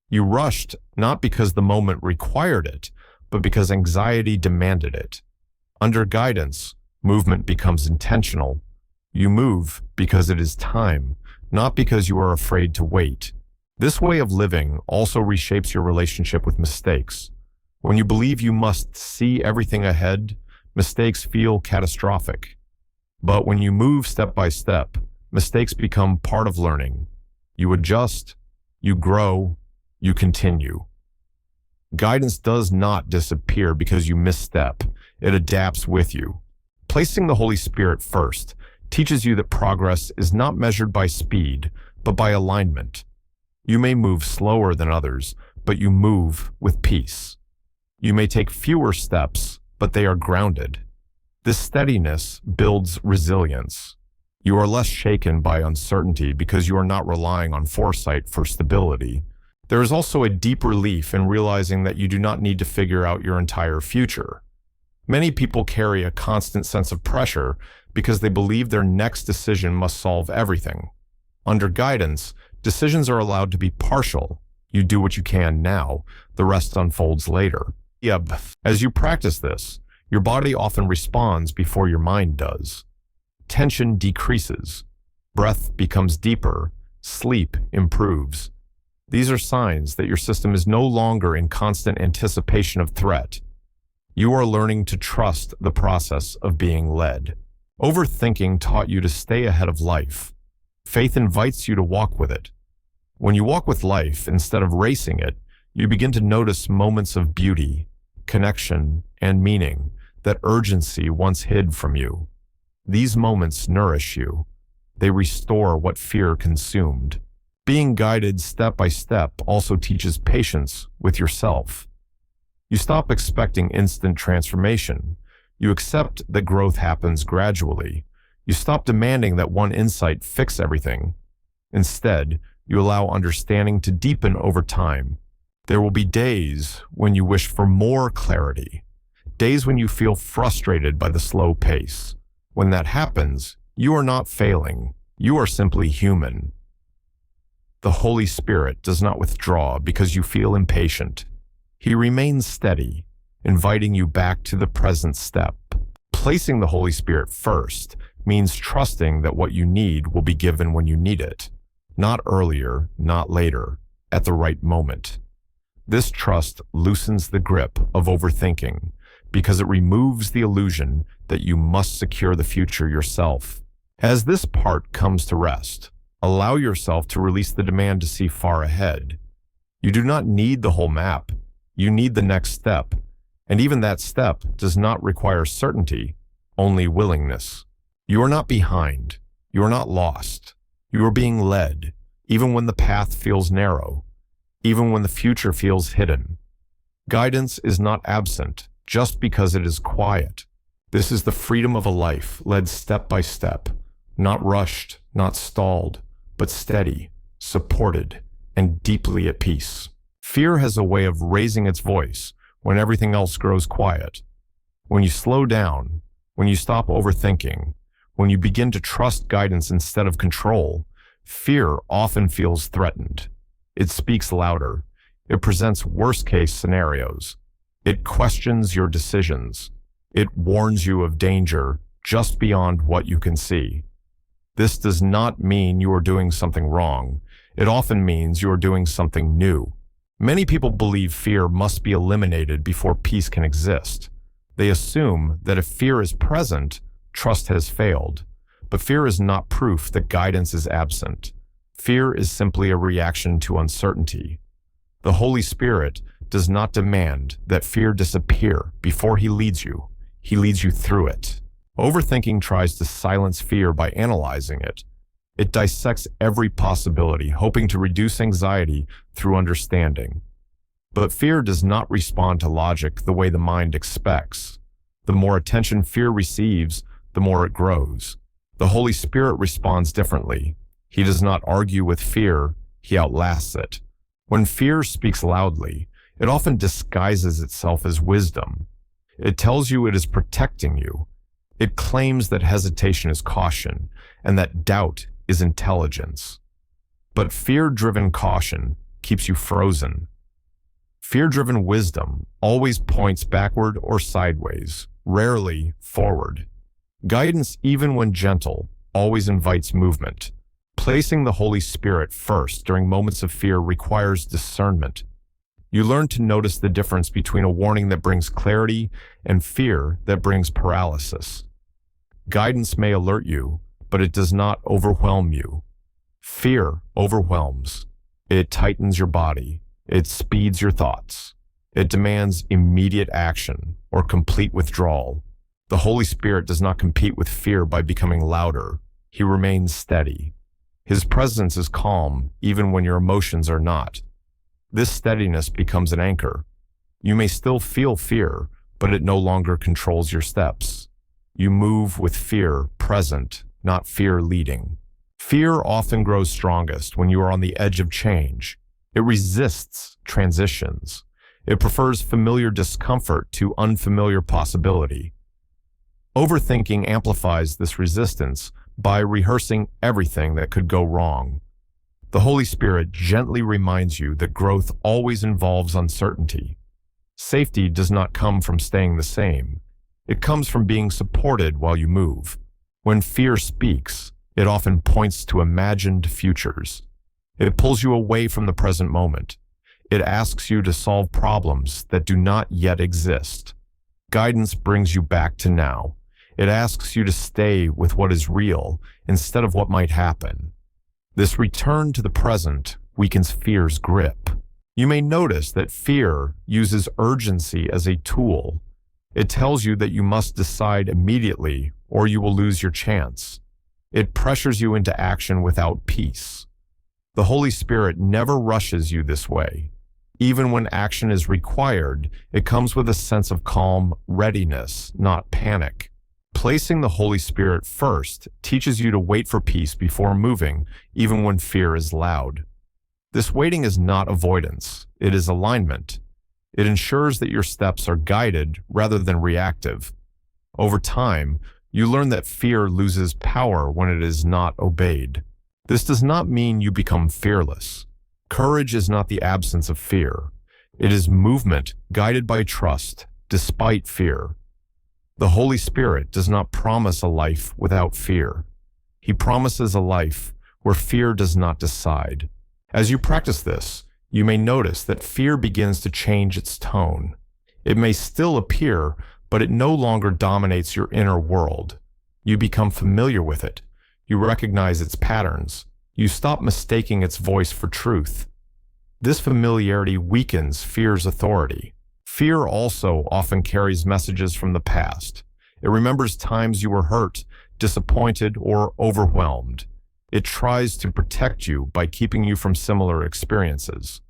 You rushed not because the moment required it, but because anxiety demanded it. Under guidance, movement becomes intentional. You move because it is time, not because you are afraid to wait. This way of living also reshapes your relationship with mistakes. When you believe you must see everything ahead, mistakes feel catastrophic. But when you move step by step, mistakes become part of learning. You adjust, you grow, you continue. Guidance does not disappear because you misstep. It adapts with you. Placing the Holy Spirit first teaches you that progress is not measured by speed, but by alignment. You may move slower than others, but you move with peace. You may take fewer steps, but they are grounded. This steadiness builds resilience. You are less shaken by uncertainty because you are not relying on foresight for stability. There is also a deep relief in realizing that you do not need to figure out your entire future. Many people carry a constant sense of pressure because they believe their next decision must solve everything. Under guidance, decisions are allowed to be partial. You do what you can now, the rest unfolds later. As you practice this, your body often responds before your mind does. Tension decreases, breath becomes deeper, sleep improves. These are signs that your system is no longer in constant anticipation of threat. You are learning to trust the process of being led. Overthinking taught you to stay ahead of life. Faith invites you to walk with it. When you walk with life instead of racing it, you begin to notice moments of beauty, connection, and meaning that urgency once hid from you. These moments nourish you. They restore what fear consumed. Being guided step by step also teaches patience with yourself. You stop expecting instant transformation. You accept that growth happens gradually. You stop demanding that one insight fix everything. Instead, you allow understanding to deepen over time. There will be days when you wish for more clarity, days when you feel frustrated by the slow pace. When that happens, you are not failing. You are simply human. The Holy Spirit does not withdraw because you feel impatient. He remains steady, inviting you back to the present step. Placing the Holy Spirit first means trusting that what you need will be given when you need it, not earlier, not later, at the right moment. This trust loosens the grip of overthinking because it removes the illusion that you must secure the future yourself. As this part comes to rest, allow yourself to release the demand to see far ahead. You do not need the whole map. You need the next step. And even that step does not require certainty, only willingness. You are not behind. You are not lost. You are being led, even when the path feels narrow, even when the future feels hidden. Guidance is not absent just because it is quiet. This is the freedom of a life led step by step, not rushed, not stalled, but steady, supported, and deeply at peace. Fear has a way of raising its voice when everything else grows quiet. When you slow down, when you stop overthinking, when you begin to trust guidance instead of control, fear often feels threatened. It speaks louder. It presents worst-case scenarios. It questions your decisions. It warns you of danger just beyond what you can see. This does not mean you are doing something wrong. It often means you are doing something new. Many people believe fear must be eliminated before peace can exist. They assume that if fear is present, trust has failed. But fear is not proof that guidance is absent. Fear is simply a reaction to uncertainty. The Holy Spirit does not demand that fear disappear before He leads you. He leads you through it. Overthinking tries to silence fear by analyzing it. It dissects every possibility, hoping to reduce anxiety through understanding. But fear does not respond to logic the way the mind expects. The more attention fear receives, the more it grows. The Holy Spirit responds differently. He does not argue with fear, He outlasts it. When fear speaks loudly, it often disguises itself as wisdom. It tells you it is protecting you. It claims that hesitation is caution, and that doubt is intelligence. But fear-driven caution keeps you frozen. Fear-driven wisdom always points backward or sideways, rarely forward. Guidance, even when gentle, always invites movement. Placing the Holy Spirit first during moments of fear requires discernment. You learn to notice the difference between a warning that brings clarity and fear that brings paralysis. Guidance may alert you, but it does not overwhelm you. Fear overwhelms. It tightens your body. It speeds your thoughts. It demands immediate action or complete withdrawal. The Holy Spirit does not compete with fear by becoming louder. He remains steady. His presence is calm even when your emotions are not. This steadiness becomes an anchor. You may still feel fear, but it no longer controls your steps. You move with fear present, not fear leading. Fear often grows strongest when you are on the edge of change. It resists transitions. It prefers familiar discomfort to unfamiliar possibility. Overthinking amplifies this resistance by rehearsing everything that could go wrong. The Holy Spirit gently reminds you that growth always involves uncertainty. Safety does not come from staying the same. It comes from being supported while you move. When fear speaks, it often points to imagined futures. It pulls you away from the present moment. It asks you to solve problems that do not yet exist. Guidance brings you back to now. It asks you to stay with what is real instead of what might happen. This return to the present weakens fear's grip. You may notice that fear uses urgency as a tool. It tells you that you must decide immediately or you will lose your chance. It pressures you into action without peace. The Holy Spirit never rushes you this way. Even when action is required, it comes with a sense of calm readiness, not panic. Placing the Holy Spirit first teaches you to wait for peace before moving, even when fear is loud. This waiting is not avoidance, it is alignment. It ensures that your steps are guided rather than reactive. Over time, you learn that fear loses power when it is not obeyed. This does not mean you become fearless. Courage is not the absence of fear. It is movement guided by trust, despite fear. The Holy Spirit does not promise a life without fear. He promises a life where fear does not decide. As you practice this, you may notice that fear begins to change its tone. It may still appear, but it no longer dominates your inner world. You become familiar with it. You recognize its patterns. You stop mistaking its voice for truth. This familiarity weakens fear's authority. Fear also often carries messages from the past. It remembers times you were hurt, disappointed, or overwhelmed. It tries to protect you by keeping you from similar experiences.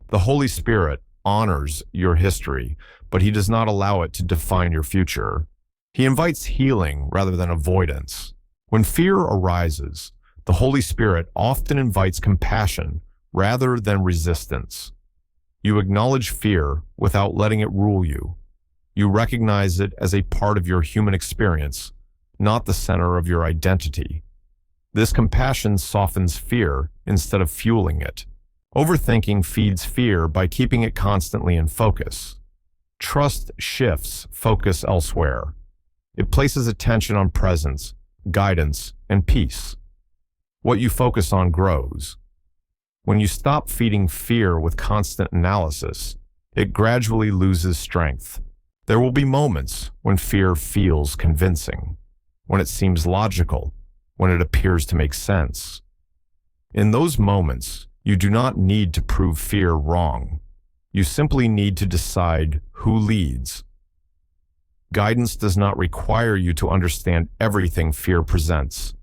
The Holy Spirit honors your history, but he does not allow it to define your future. He invites healing rather than avoidance. When fear arises, the Holy Spirit often invites compassion rather than resistance. You acknowledge fear without letting it rule you. You recognize it as a part of your human experience, not the center of your identity. This compassion softens fear instead of fueling it. Overthinking feeds fear by keeping it constantly in focus. Trust shifts focus elsewhere. It places attention on presence, guidance, and peace. What you focus on grows. When you stop feeding fear with constant analysis, it gradually loses strength. There will be moments when fear feels convincing, when it seems logical, when it appears to make sense. In those moments, you do not need to prove fear wrong. You simply need to decide who leads. Guidance does not require you to understand everything fear presents.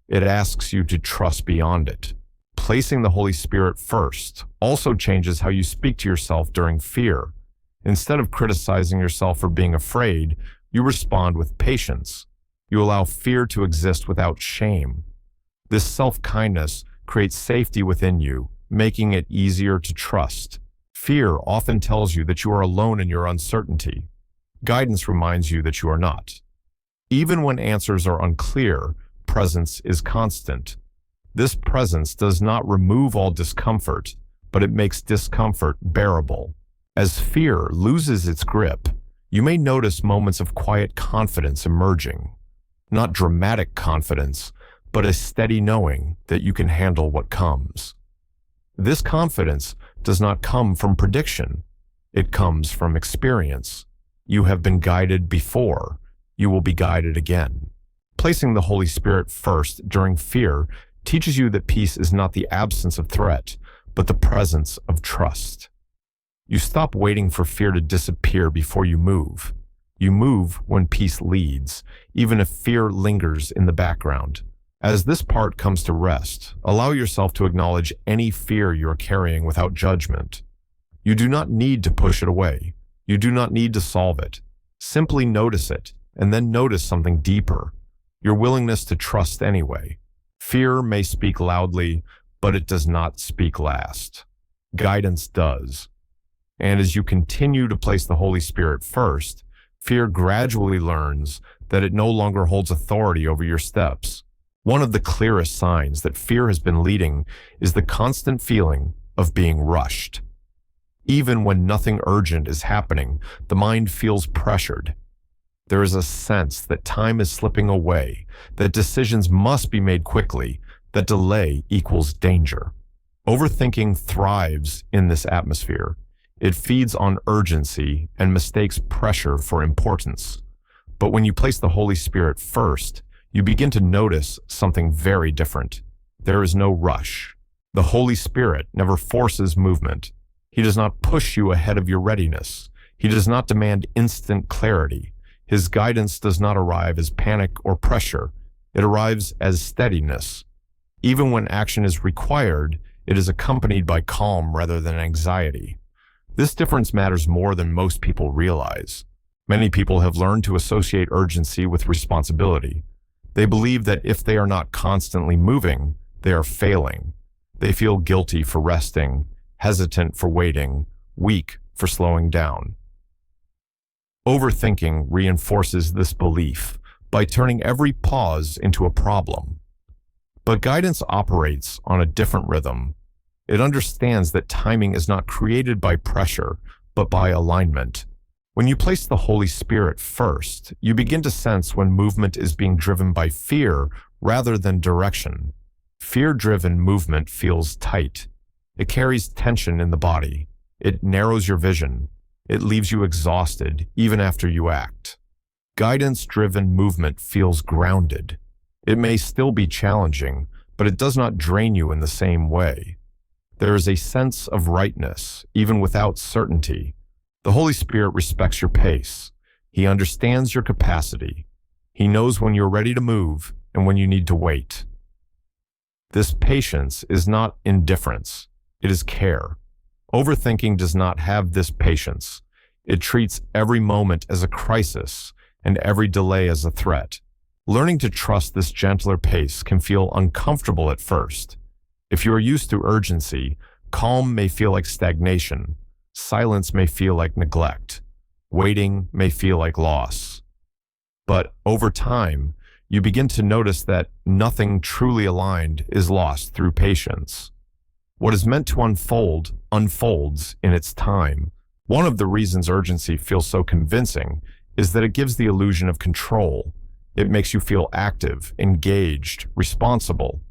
It asks you to trust beyond it. Placing the Holy Spirit first also changes how you speak to yourself during fear. Instead of criticizing yourself for being afraid, you respond with patience. You allow fear to exist without shame. This self-kindness creates safety within you, making it easier to trust. Fear often tells you that you are alone in your uncertainty. Guidance reminds you that you are not. Even when answers are unclear, presence is constant. This presence does not remove all discomfort, but it makes discomfort bearable. As fear loses its grip, you may notice moments of quiet confidence emerging. Not dramatic confidence, but a steady knowing that you can handle what comes. This confidence does not come from prediction. It comes from experience. You have been guided before. You will be guided again. Placing the Holy Spirit first during fear teaches you that peace is not the absence of threat, but the presence of trust. You stop waiting for fear to disappear before you move. You move when peace leads, even if fear lingers in the background. As this part comes to rest, allow yourself to acknowledge any fear you are carrying without judgment. You do not need to push it away. You do not need to solve it. Simply notice it, and then notice something deeper, your willingness to trust anyway. Fear may speak loudly, but it does not speak last. Guidance does. And as you continue to place the Holy Spirit first, fear gradually learns that it no longer holds authority over your steps. One of the clearest signs that fear has been leading is the constant feeling of being rushed. Even when nothing urgent is happening, the mind feels pressured. There is a sense that time is slipping away, that decisions must be made quickly, that delay equals danger. Overthinking thrives in this atmosphere. It feeds on urgency and mistakes pressure for importance. But when you place the Holy Spirit first, you begin to notice something very different. There is no rush. The Holy Spirit never forces movement. He does not push you ahead of your readiness. He does not demand instant clarity. His guidance does not arrive as panic or pressure. It arrives as steadiness. Even when action is required, it is accompanied by calm rather than anxiety. This difference matters more than most people realize. Many people have learned to associate urgency with responsibility. They believe that if they are not constantly moving, they are failing. They feel guilty for resting, hesitant for waiting, weak for slowing down. Overthinking reinforces this belief by turning every pause into a problem. But guidance operates on a different rhythm. It understands that timing is not created by pressure, but by alignment. When you place the Holy Spirit first, you begin to sense when movement is being driven by fear rather than direction. Fear-driven movement feels tight. It carries tension in the body. It narrows your vision. It leaves you exhausted even after you act. Guidance-driven movement feels grounded. It may still be challenging, but it does not drain you in the same way. There is a sense of rightness, even without certainty. The Holy Spirit respects your pace. He understands your capacity. He knows when you're ready to move and when you need to wait. This patience is not indifference, it is care. Overthinking does not have this patience. It treats every moment as a crisis and every delay as a threat. Learning to trust this gentler pace can feel uncomfortable at first. If you are used to urgency, calm may feel like stagnation. Silence may feel like neglect. Waiting may feel like loss. But over time, you begin to notice that nothing truly aligned is lost through patience. What is meant to unfold, unfolds in its time. One of the reasons urgency feels so convincing is that it gives the illusion of control. It makes you feel active, engaged, responsible.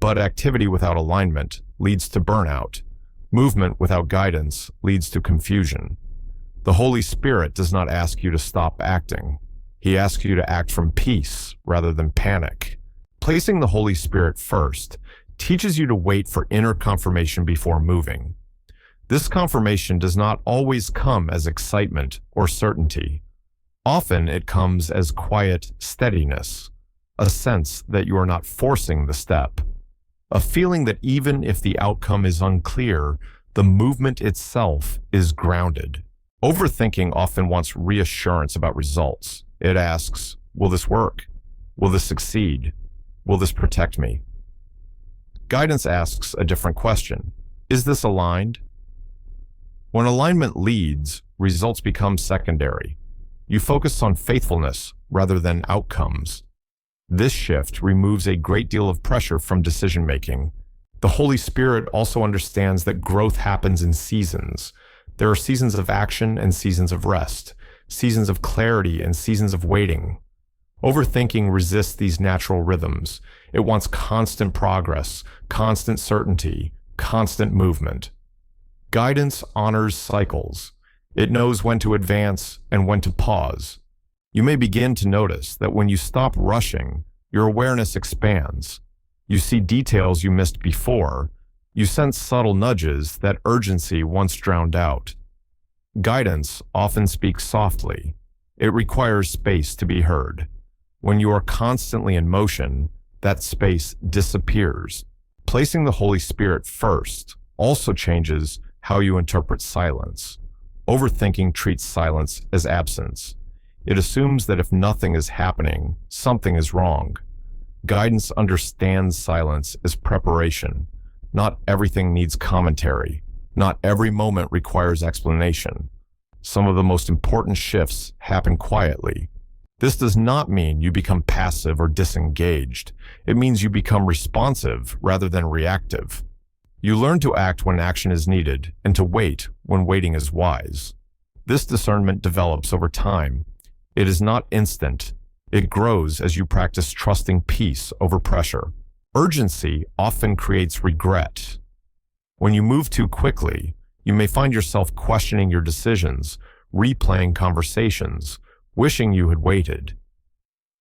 But activity without alignment leads to burnout. Movement without guidance leads to confusion. The Holy Spirit does not ask you to stop acting. He asks you to act from peace rather than panic. Placing the Holy Spirit first teaches you to wait for inner confirmation before moving. This confirmation does not always come as excitement or certainty. Often it comes as quiet steadiness, a sense that you are not forcing the step, a feeling that even if the outcome is unclear, the movement itself is grounded. Overthinking often wants reassurance about results. It asks, will this work? Will this succeed? Will this protect me? Guidance asks a different question. Is this aligned? When alignment leads, results become secondary. You focus on faithfulness rather than outcomes. This shift removes a great deal of pressure from decision-making. The Holy Spirit also understands that growth happens in seasons. There are seasons of action and seasons of rest, seasons of clarity and seasons of waiting. Overthinking resists these natural rhythms. It wants constant progress, constant certainty, constant movement. Guidance honors cycles. It knows when to advance and when to pause. You may begin to notice that when you stop rushing, your awareness expands. You see details you missed before. You sense subtle nudges that urgency once drowned out. Guidance often speaks softly. It requires space to be heard. When you are constantly in motion, that space disappears. Placing the Holy Spirit first also changes how you interpret silence. Overthinking treats silence as absence. It assumes that if nothing is happening, something is wrong. Guidance understands silence as preparation. Not everything needs commentary. Not every moment requires explanation. Some of the most important shifts happen quietly. This does not mean you become passive or disengaged. It means you become responsive rather than reactive. You learn to act when action is needed and to wait when waiting is wise. This discernment develops over time. It is not instant. It grows as you practice trusting peace over pressure. Urgency often creates regret. When you move too quickly, you may find yourself questioning your decisions, replaying conversations, wishing you had waited.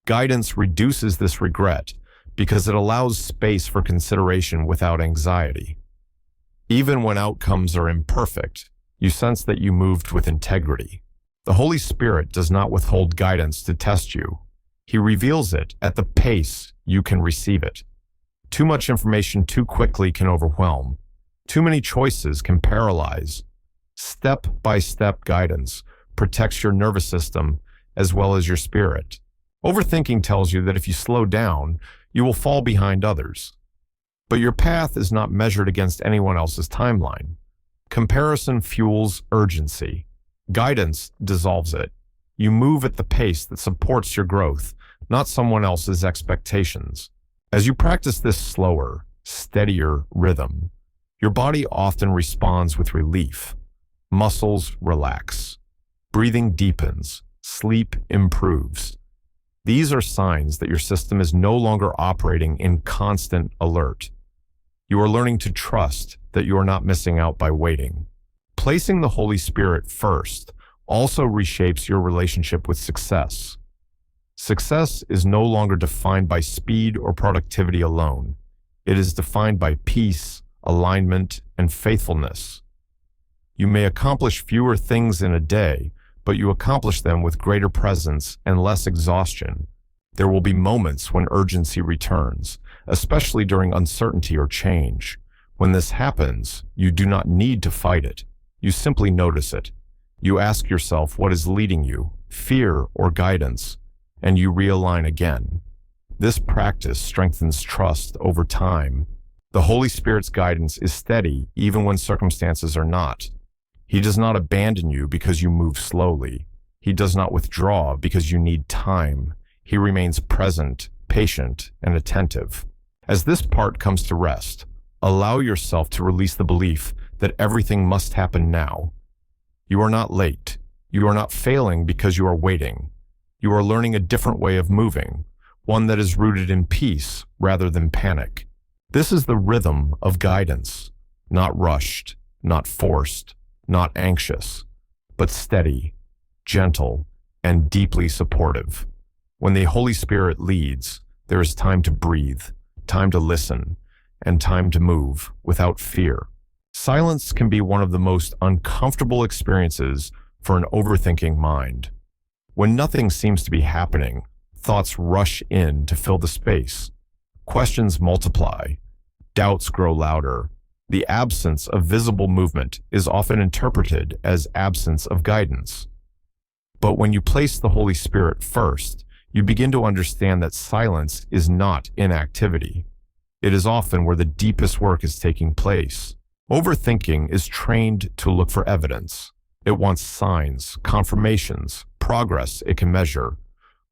Guidance reduces this regret because it allows space for consideration without anxiety. Even when outcomes are imperfect, you sense that you moved with integrity. The Holy Spirit does not withhold guidance to test you. He reveals it at the pace you can receive it. Too much information too quickly can overwhelm. Too many choices can paralyze. Step-by-step guidance protects your nervous system as well as your spirit. Overthinking tells you that if you slow down, you will fall behind others. But your path is not measured against anyone else's timeline. Comparison fuels urgency. Guidance dissolves it. You move at the pace that supports your growth, not someone else's expectations. As you practice this slower, steadier rhythm, your body often responds with relief. Muscles relax. Breathing deepens. Sleep improves. These are signs that your system is no longer operating in constant alert. You are learning to trust that you are not missing out by waiting. Placing the Holy Spirit first also reshapes your relationship with success. Success is no longer defined by speed or productivity alone. It is defined by peace, alignment, and faithfulness. You may accomplish fewer things in a day, but you accomplish them with greater presence and less exhaustion. There will be moments when urgency returns, especially during uncertainty or change. When this happens, you do not need to fight it. You simply notice it. You ask yourself what is leading you, fear or guidance, and you realign again. This practice strengthens trust over time. The Holy Spirit's guidance is steady even when circumstances are not. He does not abandon you because you move slowly. He does not withdraw because you need time. He remains present, patient, and attentive. As this part comes to rest, allow yourself to release the belief that everything must happen now. You are not late. You are not failing because you are waiting. You are learning a different way of moving, one that is rooted in peace rather than panic. This is the rhythm of guidance, not rushed, not forced, not anxious, but steady, gentle, and deeply supportive. When the Holy Spirit leads, there is time to breathe, time to listen, and time to move without fear. Silence can be one of the most uncomfortable experiences for an overthinking mind. When nothing seems to be happening, thoughts rush in to fill the space. Questions multiply. Doubts grow louder. The absence of visible movement is often interpreted as absence of guidance. But when you place the Holy Spirit first, you begin to understand that silence is not inactivity. It is often where the deepest work is taking place. Overthinking is trained to look for evidence. It wants signs, confirmations, progress it can measure.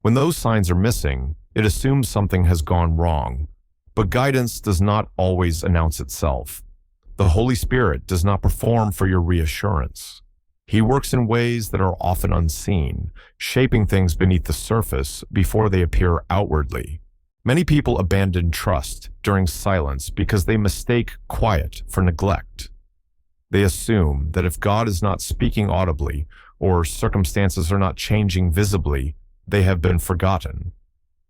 When those signs are missing, it assumes something has gone wrong. But guidance does not always announce itself. The Holy Spirit does not perform for your reassurance. He works in ways that are often unseen, shaping things beneath the surface before they appear outwardly. Many people abandon trust during silence because they mistake quiet for neglect. They assume that if God is not speaking audibly or circumstances are not changing visibly, they have been forgotten.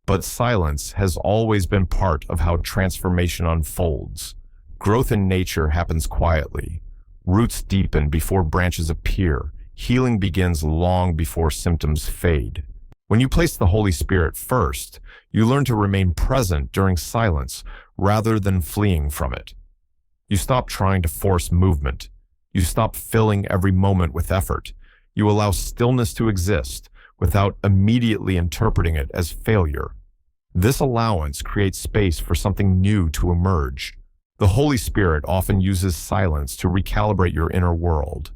But silence has always been part of how transformation unfolds. Growth in nature happens quietly. Roots deepen before branches appear. Healing begins long before symptoms fade. When you place the Holy Spirit first, you learn to remain present during silence rather than fleeing from it. You stop trying to force movement. You stop filling every moment with effort. You allow stillness to exist without immediately interpreting it as failure. This allowance creates space for something new to emerge. The Holy Spirit often uses silence to recalibrate your inner world.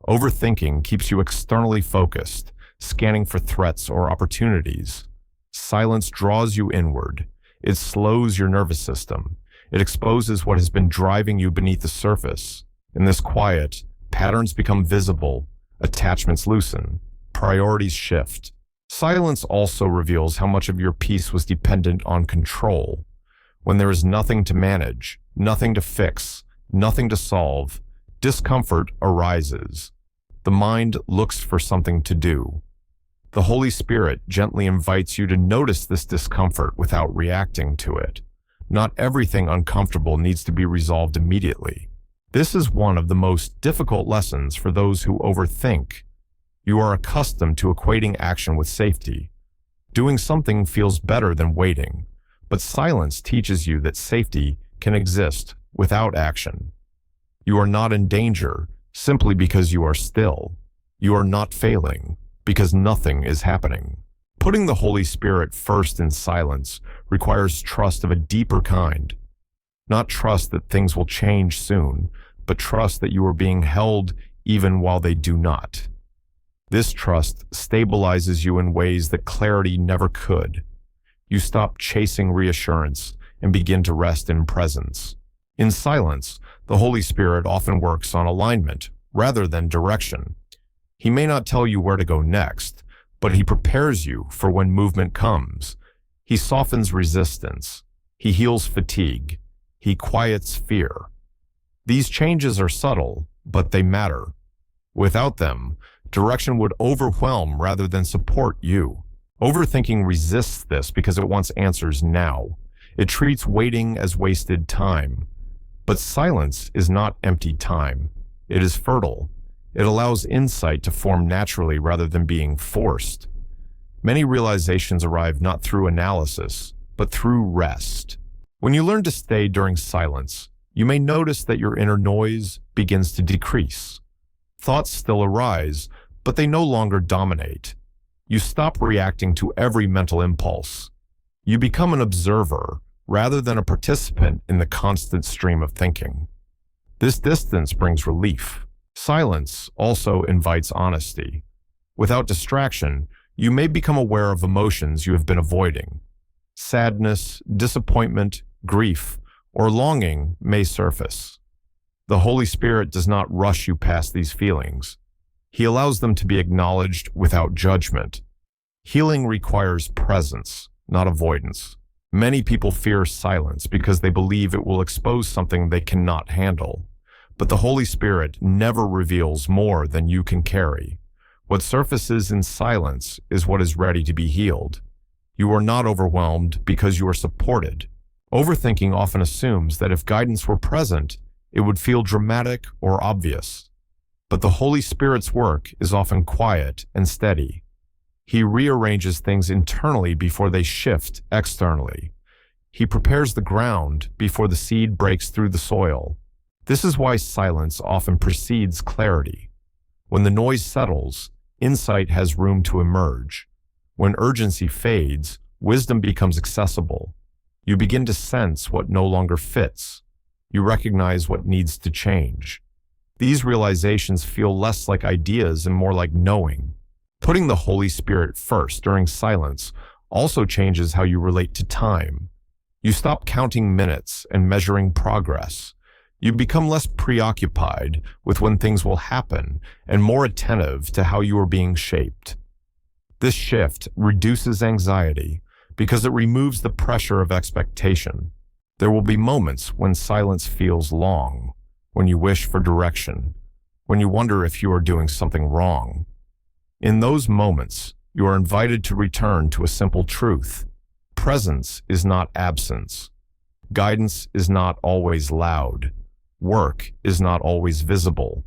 Overthinking keeps you externally focused, scanning for threats or opportunities. Silence draws you inward. It slows your nervous system. It exposes what has been driving you beneath the surface. In this quiet, patterns become visible, attachments loosen, priorities shift. Silence also reveals how much of your peace was dependent on control. When there is nothing to manage, nothing to fix, nothing to solve, discomfort arises. The mind looks for something to do. The Holy Spirit gently invites you to notice this discomfort without reacting to it. Not everything uncomfortable needs to be resolved immediately. This is one of the most difficult lessons for those who overthink. You are accustomed to equating action with safety. Doing something feels better than waiting, but silence teaches you that safety can exist without action. You are not in danger simply because you are still. You are not failing because nothing is happening. Putting the Holy Spirit first in silence requires trust of a deeper kind. Not trust that things will change soon, but trust that you are being held even while they do not. This trust stabilizes you in ways that clarity never could. You stop chasing reassurance and begin to rest in presence. In silence, the Holy Spirit often works on alignment rather than direction. He may not tell you where to go next, but he prepares you for when movement comes. He softens resistance. He heals fatigue. He quiets fear. These changes are subtle, but they matter. Without them, direction would overwhelm rather than support you. Overthinking resists this because it wants answers now. It treats waiting as wasted time. But silence is not empty time. It is fertile. It allows insight to form naturally rather than being forced. Many realizations arrive not through analysis, but through rest. When you learn to stay during silence, you may notice that your inner noise begins to decrease. Thoughts still arise, but they no longer dominate. You stop reacting to every mental impulse. You become an observer rather than a participant in the constant stream of thinking. This distance brings relief. Silence also invites honesty. Without distraction, you may become aware of emotions you have been avoiding. Sadness, disappointment, grief, or longing may surface. The Holy Spirit does not rush you past these feelings. He allows them to be acknowledged without judgment. Healing requires presence, not avoidance. Many people fear silence because they believe it will expose something they cannot handle. But the Holy Spirit never reveals more than you can carry. What surfaces in silence is what is ready to be healed. You are not overwhelmed because you are supported. Overthinking often assumes that if guidance were present, it would feel dramatic or obvious. But the Holy Spirit's work is often quiet and steady. He rearranges things internally before they shift externally. He prepares the ground before the seed breaks through the soil. This is why silence often precedes clarity. When the noise settles, insight has room to emerge. When urgency fades, wisdom becomes accessible. You begin to sense what no longer fits. You recognize what needs to change. These realizations feel less like ideas and more like knowing. Putting the Holy Spirit first during silence also changes how you relate to time. You stop counting minutes and measuring progress. You become less preoccupied with when things will happen and more attentive to how you are being shaped. This shift reduces anxiety because it removes the pressure of expectation. There will be moments when silence feels long, when you wish for direction, when you wonder if you are doing something wrong. In those moments, you are invited to return to a simple truth. Presence is not absence. Guidance is not always loud. Work is not always visible.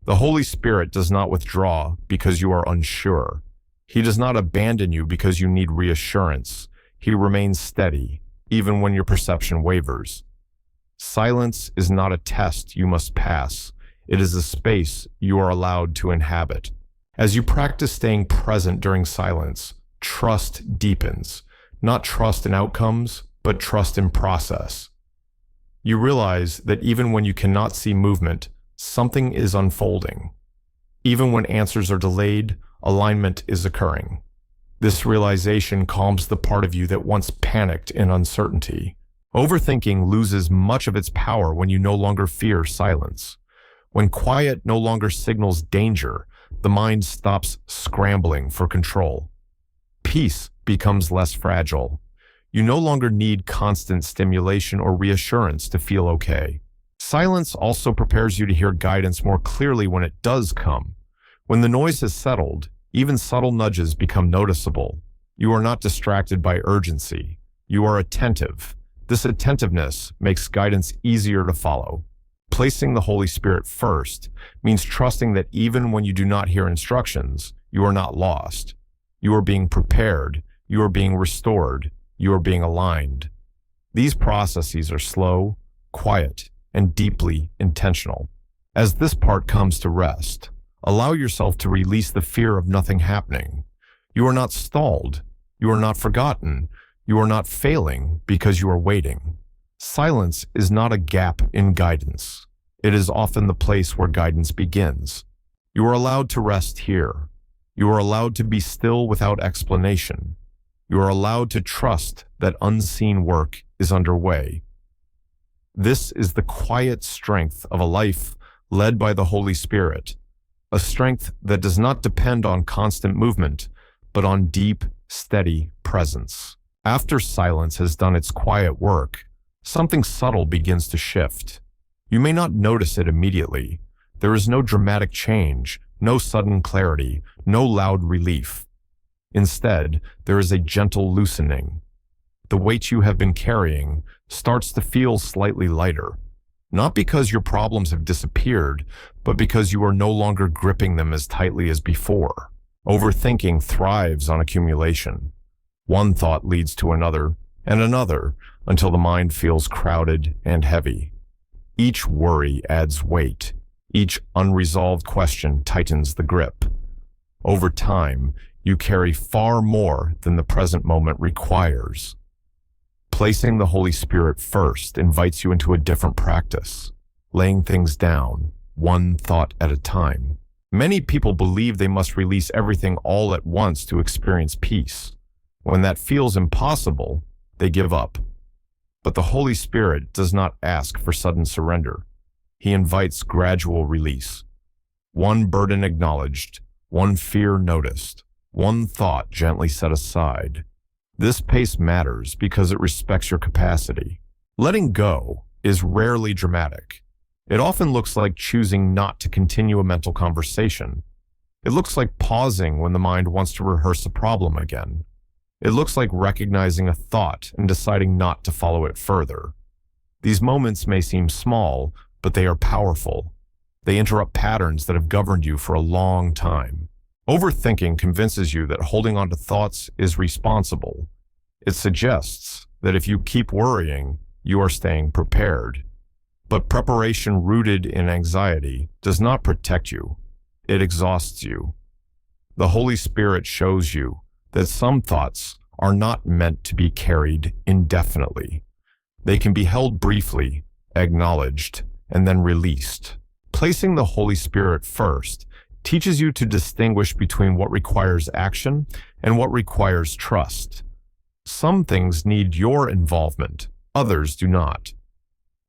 The Holy Spirit does not withdraw because you are unsure. He does not abandon you because you need reassurance. He remains steady, even when your perception wavers. Silence is not a test you must pass. It is a space you are allowed to inhabit. As you practice staying present during silence, trust deepens. Not trust in outcomes, but trust in process. You realize that even when you cannot see movement, something is unfolding. Even when answers are delayed, alignment is occurring. This realization calms the part of you that once panicked in uncertainty. Overthinking loses much of its power when you no longer fear silence. When quiet no longer signals danger, the mind stops scrambling for control. Peace becomes less fragile. You no longer need constant stimulation or reassurance to feel okay. Silence also prepares you to hear guidance more clearly when it does come. When the noise has settled, even subtle nudges become noticeable. You are not distracted by urgency. You are attentive. This attentiveness makes guidance easier to follow. Placing the Holy Spirit first means trusting that even when you do not hear instructions, you are not lost. You are being prepared. You are being restored. You are being aligned. These processes are slow, quiet, and deeply intentional. As this part comes to rest, allow yourself to release the fear of nothing happening. You are not stalled. You are not forgotten. You are not failing because you are waiting. Silence is not a gap in guidance. It is often the place where guidance begins. You are allowed to rest here. You are allowed to be still without explanation. You are allowed to trust that unseen work is underway. This is the quiet strength of a life led by the Holy Spirit, a strength that does not depend on constant movement, but on deep, steady presence. After silence has done its quiet work, something subtle begins to shift. You may not notice it immediately. There is no dramatic change, no sudden clarity, no loud relief. Instead, there is a gentle loosening. The weight you have been carrying starts to feel slightly lighter. Not because your problems have disappeared, but because you are no longer gripping them as tightly as before. Overthinking thrives on accumulation. One thought leads to another, and another, until the mind feels crowded and heavy. Each worry adds weight. Each unresolved question tightens the grip. Over time, you carry far more than the present moment requires. Placing the Holy Spirit first invites you into a different practice, laying things down, one thought at a time. Many people believe they must release everything all at once to experience peace. When that feels impossible, they give up. But the Holy Spirit does not ask for sudden surrender. He invites gradual release. One burden acknowledged, one fear noticed, one thought gently set aside. This pace matters because it respects your capacity. Letting go is rarely dramatic. It often looks like choosing not to continue a mental conversation. It looks like pausing when the mind wants to rehearse a problem again. It looks like recognizing a thought and deciding not to follow it further. These moments may seem small, but they are powerful. They interrupt patterns that have governed you for a long time. Overthinking convinces you that holding on to thoughts is responsible. It suggests that if you keep worrying, you are staying prepared. But preparation rooted in anxiety does not protect you. It exhausts you. The Holy Spirit shows you that some thoughts are not meant to be carried indefinitely. They can be held briefly, acknowledged, and then released. Placing the Holy Spirit first teaches you to distinguish between what requires action and what requires trust. Some things need your involvement, others do not.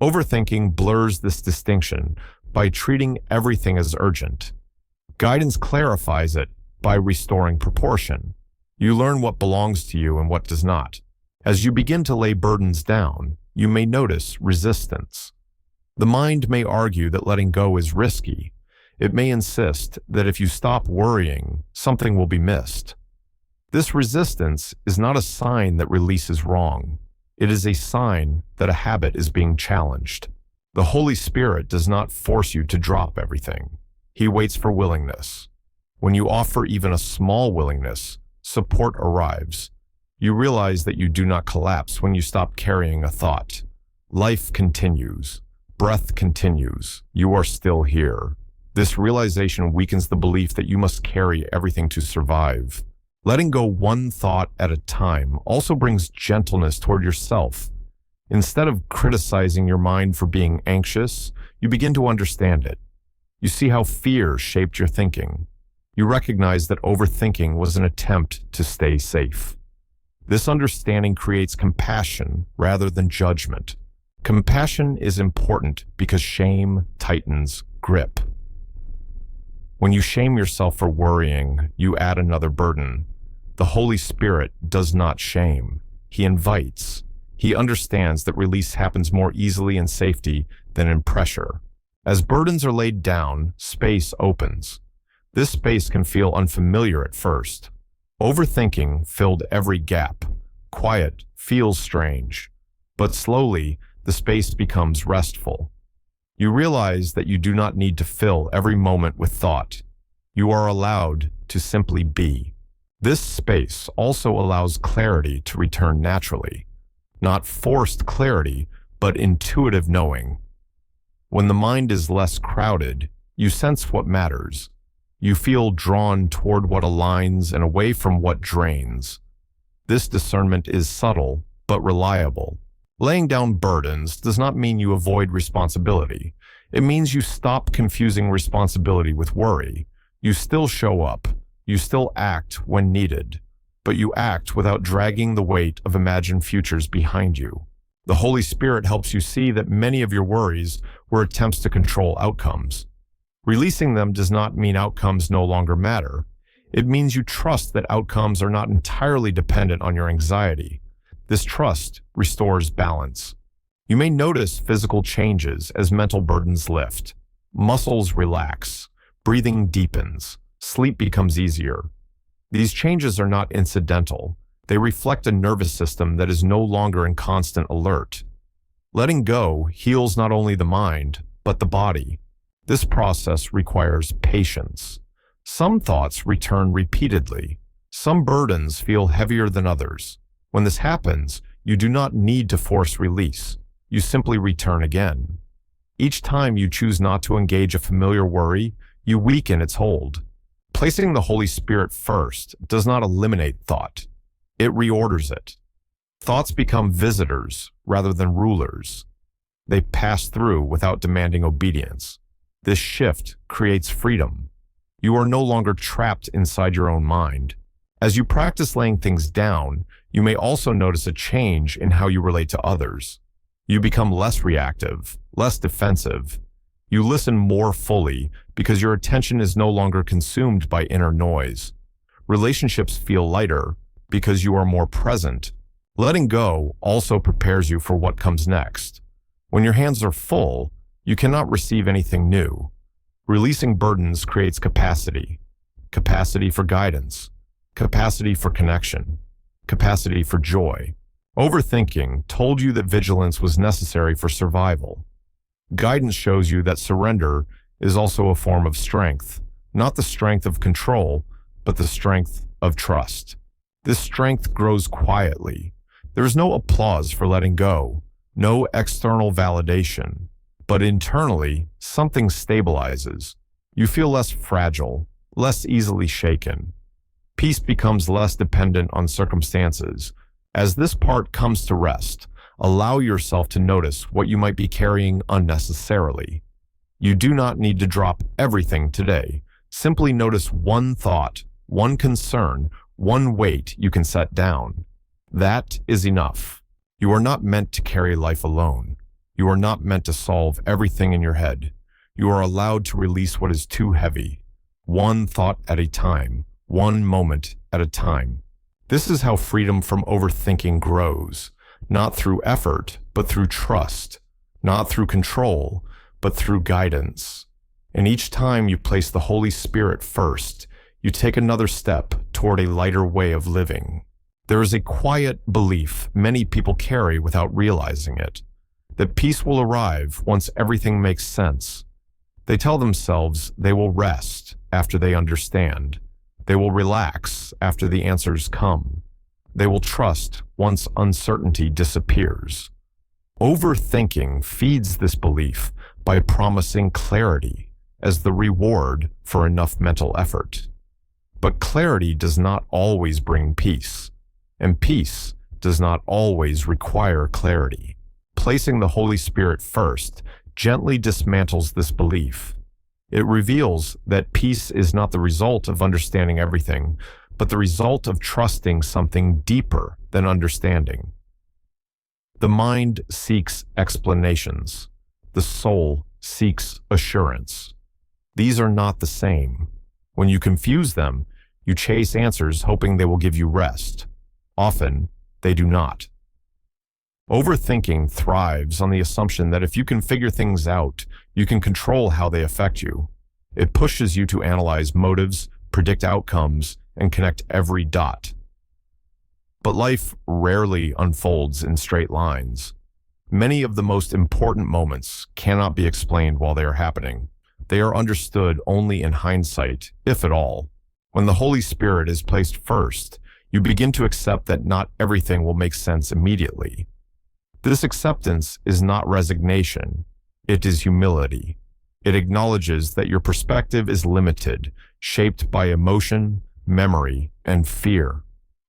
Overthinking blurs this distinction by treating everything as urgent. Guidance clarifies it by restoring proportion. You learn what belongs to you and what does not. As you begin to lay burdens down, you may notice resistance. The mind may argue that letting go is risky. It may insist that if you stop worrying, something will be missed. This resistance is not a sign that release is wrong. It is a sign that a habit is being challenged. The Holy Spirit does not force you to drop everything. He waits for willingness. When you offer even a small willingness, support arrives. You realize that you do not collapse when you stop carrying a thought. Life continues. Breath continues. You are still here. This realization weakens the belief that you must carry everything to survive. Letting go one thought at a time also brings gentleness toward yourself. Instead of criticizing your mind for being anxious, you begin to understand it. You see how fear shaped your thinking. You recognize that overthinking was an attempt to stay safe. This understanding creates compassion rather than judgment. Compassion is important because shame tightens grip. When you shame yourself for worrying, you add another burden. The Holy Spirit does not shame. He invites. He understands that release happens more easily in safety than in pressure. As burdens are laid down, space opens. This space can feel unfamiliar at first. Overthinking filled every gap. Quiet feels strange. But slowly, the space becomes restful. You realize that you do not need to fill every moment with thought. You are allowed to simply be. This space also allows clarity to return naturally. Not forced clarity, but intuitive knowing. When the mind is less crowded, you sense what matters. You feel drawn toward what aligns and away from what drains. This discernment is subtle, but reliable. Laying down burdens does not mean you avoid responsibility. It means you stop confusing responsibility with worry. You still show up. You still act when needed, but you act without dragging the weight of imagined futures behind you. The Holy Spirit helps you see that many of your worries were attempts to control outcomes. Releasing them does not mean outcomes no longer matter. It means you trust that outcomes are not entirely dependent on your anxiety. This trust restores balance. You may notice physical changes as mental burdens lift. Muscles relax, breathing deepens, sleep becomes easier. These changes are not incidental. They reflect a nervous system that is no longer in constant alert. Letting go heals not only the mind, but the body. This process requires patience. Some thoughts return repeatedly. Some burdens feel heavier than others. When this happens, you do not need to force release. You simply return again. Each time you choose not to engage a familiar worry, you weaken its hold. Placing the Holy Spirit first does not eliminate thought. It reorders it. Thoughts become visitors rather than rulers. They pass through without demanding obedience. This shift creates freedom. You are no longer trapped inside your own mind. As you practice laying things down, you may also notice a change in how you relate to others. You become less reactive, less defensive. You listen more fully because your attention is no longer consumed by inner noise. Relationships feel lighter because you are more present. Letting go also prepares you for what comes next. When your hands are full, you cannot receive anything new. Releasing burdens creates capacity. Capacity for guidance. Capacity for connection. Capacity for joy. Overthinking told you that vigilance was necessary for survival. Guidance shows you that surrender is also a form of strength, not the strength of control, but the strength of trust. This strength grows quietly. There is no applause for letting go, no external validation, but internally, something stabilizes. You feel less fragile, less easily shaken. Peace becomes less dependent on circumstances. As this part comes to rest, allow yourself to notice what you might be carrying unnecessarily. You do not need to drop everything today. Simply notice one thought, one concern, one weight you can set down. That is enough. You are not meant to carry life alone. You are not meant to solve everything in your head. You are allowed to release what is too heavy, one thought at a time, one moment at a time. This is how freedom from overthinking grows, not through effort, but through trust, not through control, but through guidance. And each time you place the Holy Spirit first, you take another step toward a lighter way of living. There is a quiet belief many people carry without realizing it, that peace will arrive once everything makes sense. They tell themselves they will rest after they understand. They will relax after the answers come. They will trust once uncertainty disappears. Overthinking feeds this belief by promising clarity as the reward for enough mental effort. But clarity does not always bring peace, and peace does not always require clarity. Placing the Holy Spirit first gently dismantles this belief. It reveals that peace is not the result of understanding everything, but the result of trusting something deeper than understanding. The mind seeks explanations. The soul seeks assurance. These are not the same. When you confuse them, you chase answers hoping they will give you rest. Often, they do not. Overthinking thrives on the assumption that if you can figure things out, you can control how they affect you. It pushes you to analyze motives, predict outcomes, and connect every dot. But life rarely unfolds in straight lines. Many of the most important moments cannot be explained while they are happening. They are understood only in hindsight, if at all. When the Holy Spirit is placed first, you begin to accept that not everything will make sense immediately. This acceptance is not resignation, it is humility. It acknowledges that your perspective is limited, shaped by emotion, memory, and fear.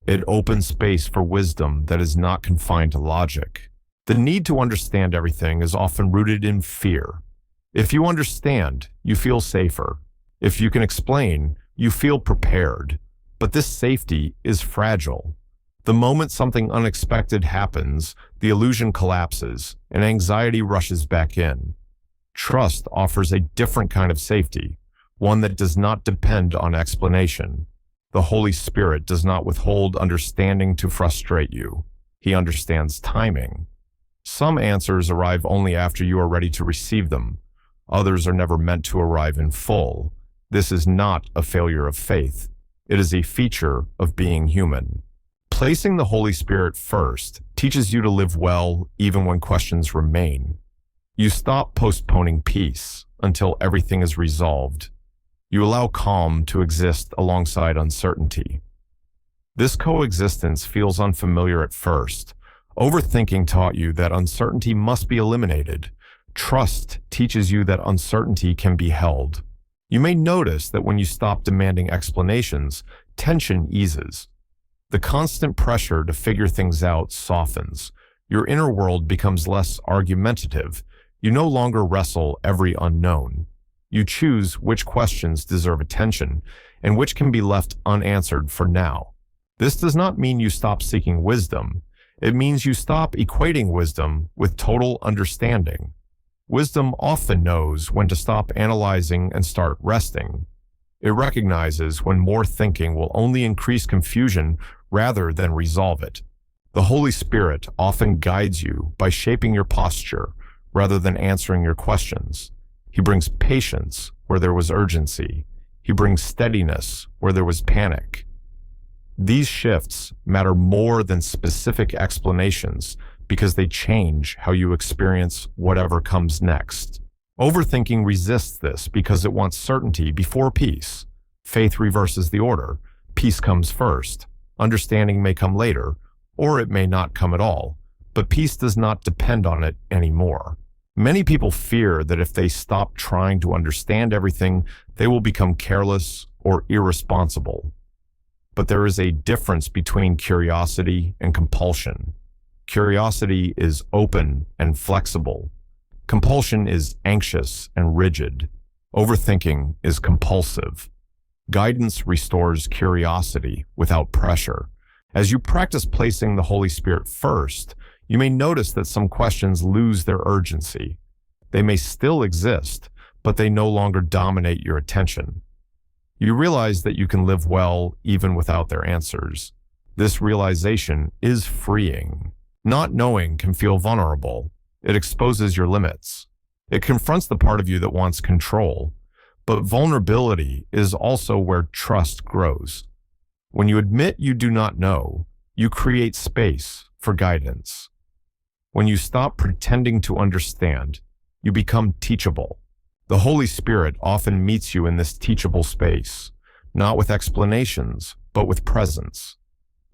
It opens space for wisdom that is not confined to logic. The need to understand everything is often rooted in fear. If you understand, you feel safer. If you can explain, you feel prepared. But this safety is fragile. The moment something unexpected happens, the illusion collapses, and anxiety rushes back in. Trust offers a different kind of safety, one that does not depend on explanation. The Holy Spirit does not withhold understanding to frustrate you. He understands timing. Some answers arrive only after you are ready to receive them. Others are never meant to arrive in full. This is not a failure of faith. It is a feature of being human. Placing the Holy Spirit first teaches you to live well even when questions remain. You stop postponing peace until everything is resolved. You allow calm to exist alongside uncertainty. This coexistence feels unfamiliar at first. Overthinking taught you that uncertainty must be eliminated. Trust teaches you that uncertainty can be held. You may notice that when you stop demanding explanations, tension eases. The constant pressure to figure things out softens. Your inner world becomes less argumentative. You no longer wrestle every unknown. You choose which questions deserve attention and which can be left unanswered for now. This does not mean you stop seeking wisdom. It means you stop equating wisdom with total understanding. Wisdom often knows when to stop analyzing and start resting. It recognizes when more thinking will only increase confusion rather than resolve it. The Holy Spirit often guides you by shaping your posture rather than answering your questions. He brings patience where there was urgency. He brings steadiness where there was panic. These shifts matter more than specific explanations because they change how you experience whatever comes next. Overthinking resists this because it wants certainty before peace. Faith reverses the order. Peace comes first. Understanding may come later, or it may not come at all, but peace does not depend on it anymore. Many people fear that if they stop trying to understand everything, they will become careless or irresponsible. But there is a difference between curiosity and compulsion. Curiosity is open and flexible. Compulsion is anxious and rigid. Overthinking is compulsive. Guidance restores curiosity without pressure. As you practice placing the Holy Spirit first, you may notice that some questions lose their urgency. They may still exist, but they no longer dominate your attention. You realize that you can live well even without their answers. This realization is freeing. Not knowing can feel vulnerable. It exposes your limits. It confronts the part of you that wants control. But vulnerability is also where trust grows. When you admit you do not know, you create space for guidance. When you stop pretending to understand, you become teachable. The Holy Spirit often meets you in this teachable space, not with explanations, but with presence.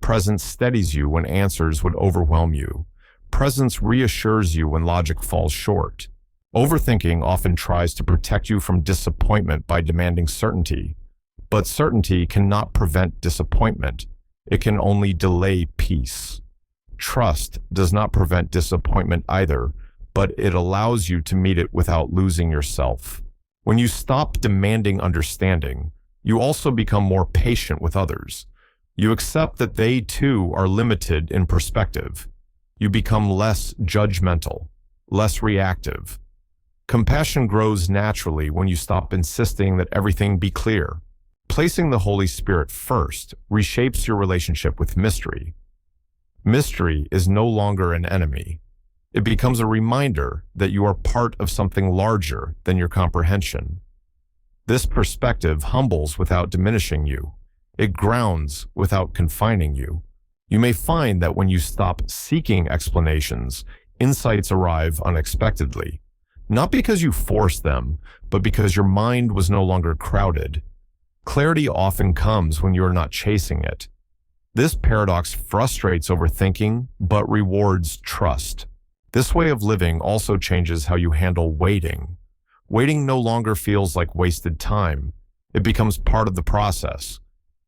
Presence steadies you when answers would overwhelm you. Presence reassures you when logic falls short. Overthinking often tries to protect you from disappointment by demanding certainty, but certainty cannot prevent disappointment. It can only delay peace. Trust does not prevent disappointment either, but it allows you to meet it without losing yourself. When you stop demanding understanding, you also become more patient with others. You accept that they too are limited in perspective. You become less judgmental, less reactive. Compassion grows naturally when you stop insisting that everything be clear. Placing the Holy Spirit first reshapes your relationship with mystery. Mystery is no longer an enemy. It becomes a reminder that you are part of something larger than your comprehension. This perspective humbles without diminishing you. It grounds without confining you. You may find that when you stop seeking explanations, insights arrive unexpectedly. Not because you forced them, but because your mind was no longer crowded. Clarity often comes when you are not chasing it. This paradox frustrates overthinking, but rewards trust. This way of living also changes how you handle waiting. Waiting no longer feels like wasted time. It becomes part of the process.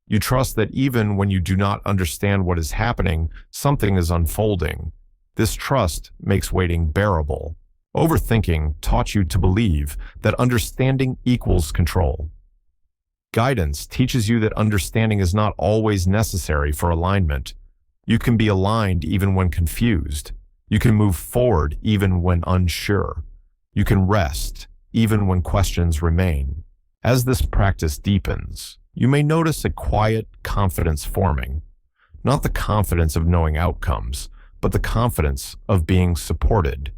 You trust that even when you do not understand what is happening, something is unfolding. This trust makes waiting bearable. Overthinking taught you to believe that understanding equals control. Guidance teaches you that understanding is not always necessary for alignment. You can be aligned even when confused. You can move forward even when unsure. You can rest even when questions remain. As this practice deepens, you may notice a quiet confidence forming. Not the confidence of knowing outcomes, but the confidence of being supported.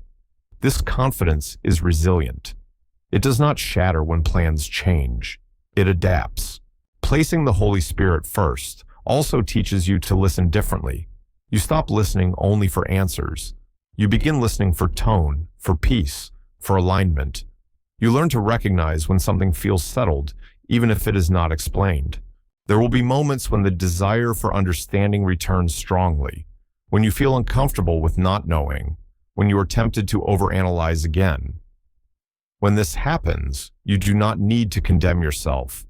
This confidence is resilient. It does not shatter when plans change. It adapts. Placing the Holy Spirit first also teaches you to listen differently. You stop listening only for answers. You begin listening for tone, for peace, for alignment. You learn to recognize when something feels settled, even if it is not explained. There will be moments when the desire for understanding returns strongly, when you feel uncomfortable with not knowing, when you are tempted to overanalyze again. When this happens, you do not need to condemn yourself.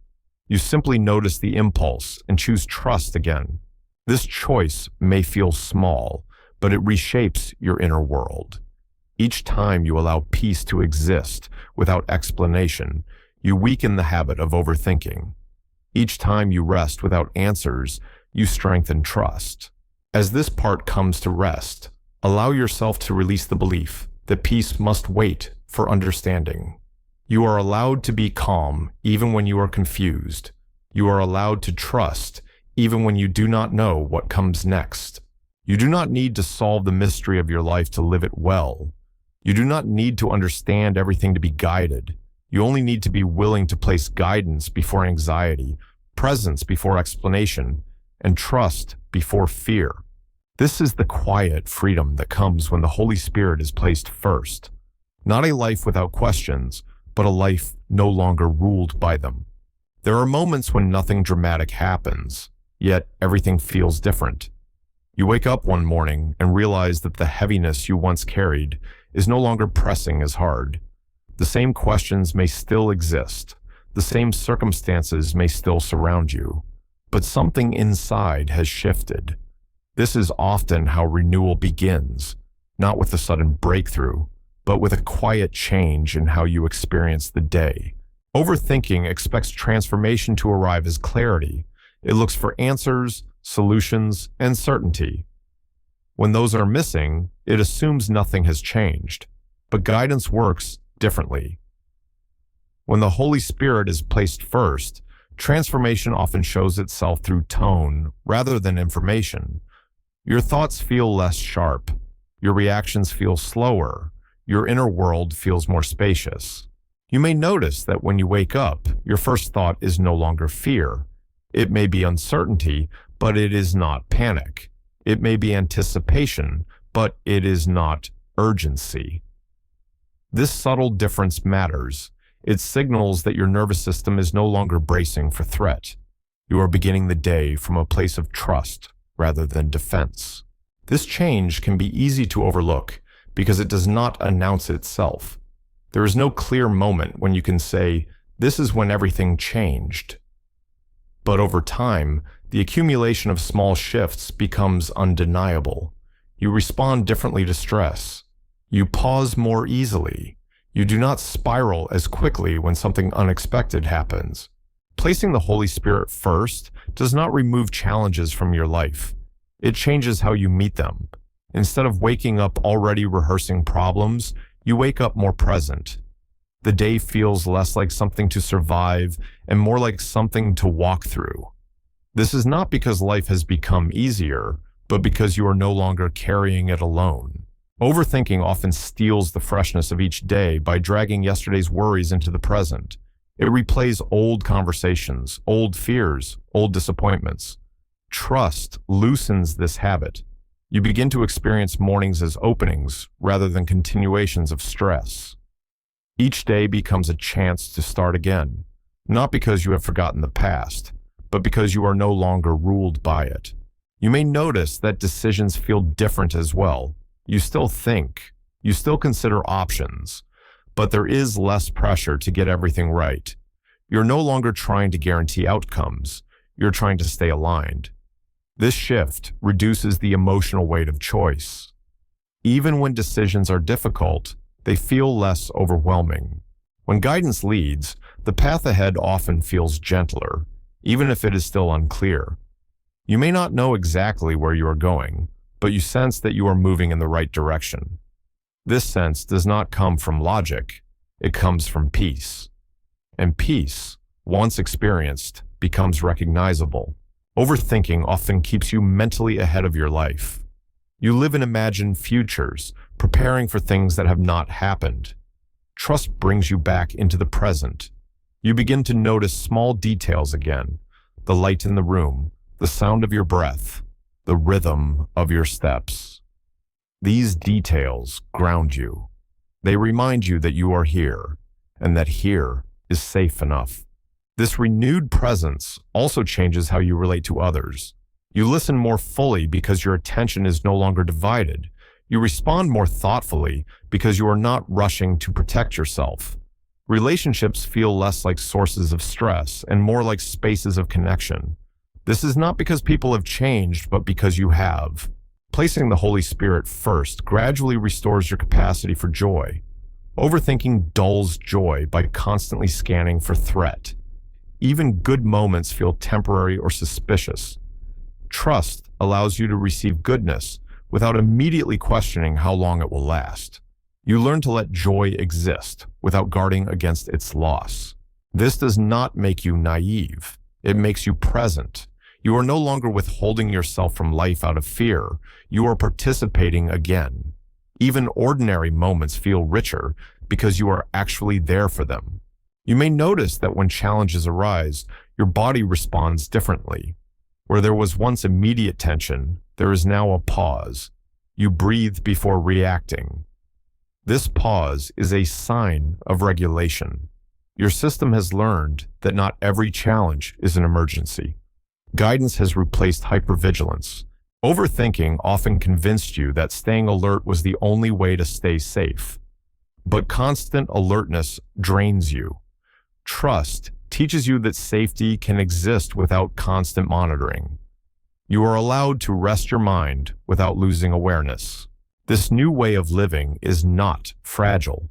You simply notice the impulse and choose trust again. This choice may feel small, but it reshapes your inner world. Each time you allow peace to exist without explanation, you weaken the habit of overthinking. Each time you rest without answers, you strengthen trust. As this part comes to rest, allow yourself to release the belief that peace must wait for understanding. You are allowed to be calm even when you are confused. You are allowed to trust even when you do not know what comes next. You do not need to solve the mystery of your life to live it well. You do not need to understand everything to be guided. You only need to be willing to place guidance before anxiety, presence before explanation, and trust before fear. This is the quiet freedom that comes when the Holy Spirit is placed first. Not a life without questions, but a life no longer ruled by them. There are moments when nothing dramatic happens, yet everything feels different. You wake up one morning and realize that the heaviness you once carried is no longer pressing as hard. The same questions may still exist. The same circumstances may still surround you. But something inside has shifted. This is often how renewal begins, not with a sudden breakthrough, but with a quiet change in how you experience the day. Overthinking expects transformation to arrive as clarity. It looks for answers, solutions, and certainty. When those are missing, it assumes nothing has changed. But guidance works differently. When the Holy Spirit is placed first, transformation often shows itself through tone rather than information. Your thoughts feel less sharp. Your reactions feel slower. Your inner world feels more spacious. You may notice that when you wake up, your first thought is no longer fear. It may be uncertainty, but it is not panic. It may be anticipation, but it is not urgency. This subtle difference matters. It signals that your nervous system is no longer bracing for threat. You are beginning the day from a place of trust rather than defense. This change can be easy to overlook because it does not announce itself. There is no clear moment when you can say, "This is when everything changed." But over time, the accumulation of small shifts becomes undeniable. You respond differently to stress. You pause more easily. You do not spiral as quickly when something unexpected happens. Placing the Holy Spirit first does not remove challenges from your life. It changes how you meet them. Instead of waking up already rehearsing problems, you wake up more present. The day feels less like something to survive and more like something to walk through. This is not because life has become easier, but because you are no longer carrying it alone. Overthinking often steals the freshness of each day by dragging yesterday's worries into the present. It replays old conversations, old fears, old disappointments. Trust loosens this habit. You begin to experience mornings as openings rather than continuations of stress. Each day becomes a chance to start again, not because you have forgotten the past, but because you are no longer ruled by it. You may notice that decisions feel different as well. You still think, you still consider options, but there is less pressure to get everything right. You're no longer trying to guarantee outcomes. You're trying to stay aligned. This shift reduces the emotional weight of choice. Even when decisions are difficult, they feel less overwhelming. When guidance leads, the path ahead often feels gentler, even if it is still unclear. You may not know exactly where you are going, but you sense that you are moving in the right direction. This sense does not come from logic, it comes from peace. And peace, once experienced, becomes recognizable. Overthinking often keeps you mentally ahead of your life. You live in imagined futures, preparing for things that have not happened. Trust brings you back into the present. You begin to notice small details again, the light in the room, the sound of your breath, the rhythm of your steps. These details ground you. They remind you that you are here, and that here is safe enough. This renewed presence also changes how you relate to others. You listen more fully because your attention is no longer divided. You respond more thoughtfully because you are not rushing to protect yourself. Relationships feel less like sources of stress and more like spaces of connection. This is not because people have changed, but because you have. Placing the Holy Spirit first gradually restores your capacity for joy. Overthinking dulls joy by constantly scanning for threat. Even good moments feel temporary or suspicious. Trust allows you to receive goodness without immediately questioning how long it will last. You learn to let joy exist without guarding against its loss. This does not make you naive. It makes you present. You are no longer withholding yourself from life out of fear. You are participating again. Even ordinary moments feel richer because you are actually there for them. You may notice that when challenges arise, your body responds differently. Where there was once immediate tension, there is now a pause. You breathe before reacting. This pause is a sign of regulation. Your system has learned that not every challenge is an emergency. Guidance has replaced hypervigilance. Overthinking often convinced you that staying alert was the only way to stay safe. But constant alertness drains you. Trust teaches you that safety can exist without constant monitoring. You are allowed to rest your mind without losing awareness. This new way of living is not fragile.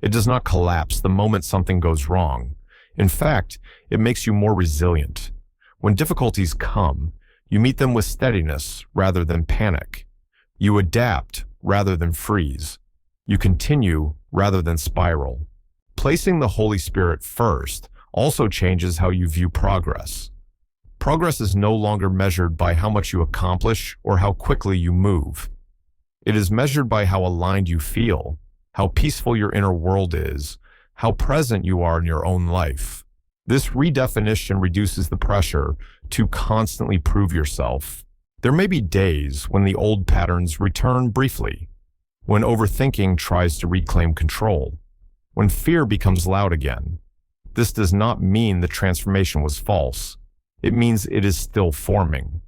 It does not collapse the moment something goes wrong. In fact, it makes you more resilient. When difficulties come, you meet them with steadiness rather than panic. You adapt rather than freeze. You continue rather than spiral. Placing the Holy Spirit first also changes how you view progress. Progress is no longer measured by how much you accomplish or how quickly you move. It is measured by how aligned you feel, how peaceful your inner world is, how present you are in your own life. This redefinition reduces the pressure to constantly prove yourself. There may be days when the old patterns return briefly, when overthinking tries to reclaim control, when fear becomes loud again. This does not mean the transformation was false. It means it is still forming.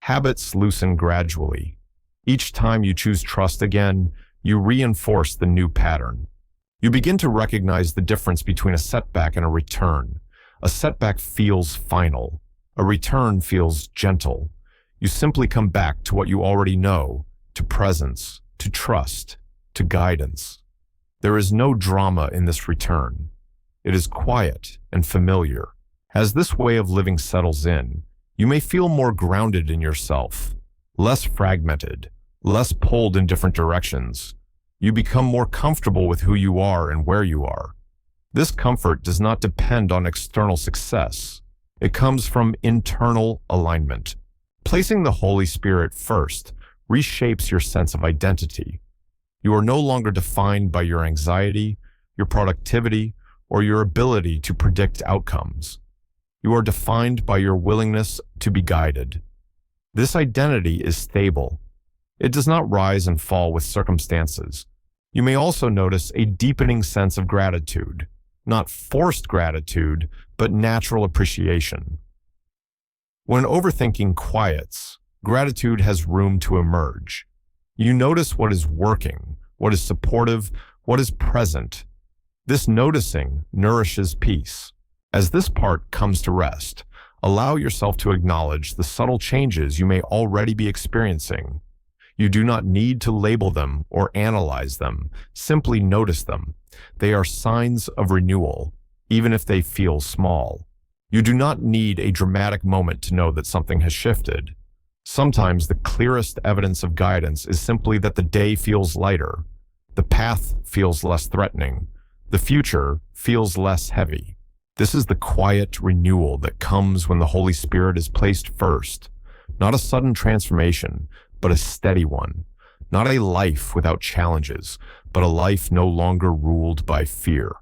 Habits loosen gradually. Each time you choose trust again, you reinforce the new pattern. You begin to recognize the difference between a setback and a return. A setback feels final. A return feels gentle. You simply come back to what you already know, to presence, to trust, to guidance. There is no drama in this return. It is quiet and familiar. As this way of living settles in, you may feel more grounded in yourself, less fragmented, less pulled in different directions. You become more comfortable with who you are and where you are. This comfort does not depend on external success. It comes from internal alignment. Placing the Holy Spirit first reshapes your sense of identity. You are no longer defined by your anxiety, your productivity, or your ability to predict outcomes. You are defined by your willingness to be guided. This identity is stable. It does not rise and fall with circumstances. You may also notice a deepening sense of gratitude, not forced gratitude, but natural appreciation. When overthinking quiets, gratitude has room to emerge. You notice what is working, what is supportive, what is present. This noticing nourishes peace. As this part comes to rest, allow yourself to acknowledge the subtle changes you may already be experiencing. You do not need to label them or analyze them. Simply notice them. They are signs of renewal, even if they feel small. You do not need a dramatic moment to know that something has shifted. Sometimes the clearest evidence of guidance is simply that the day feels lighter. The path feels less threatening. The future feels less heavy. This is the quiet renewal that comes when the Holy Spirit is placed first. Not a sudden transformation, but a steady one. Not a life without challenges, but a life no longer ruled by fear.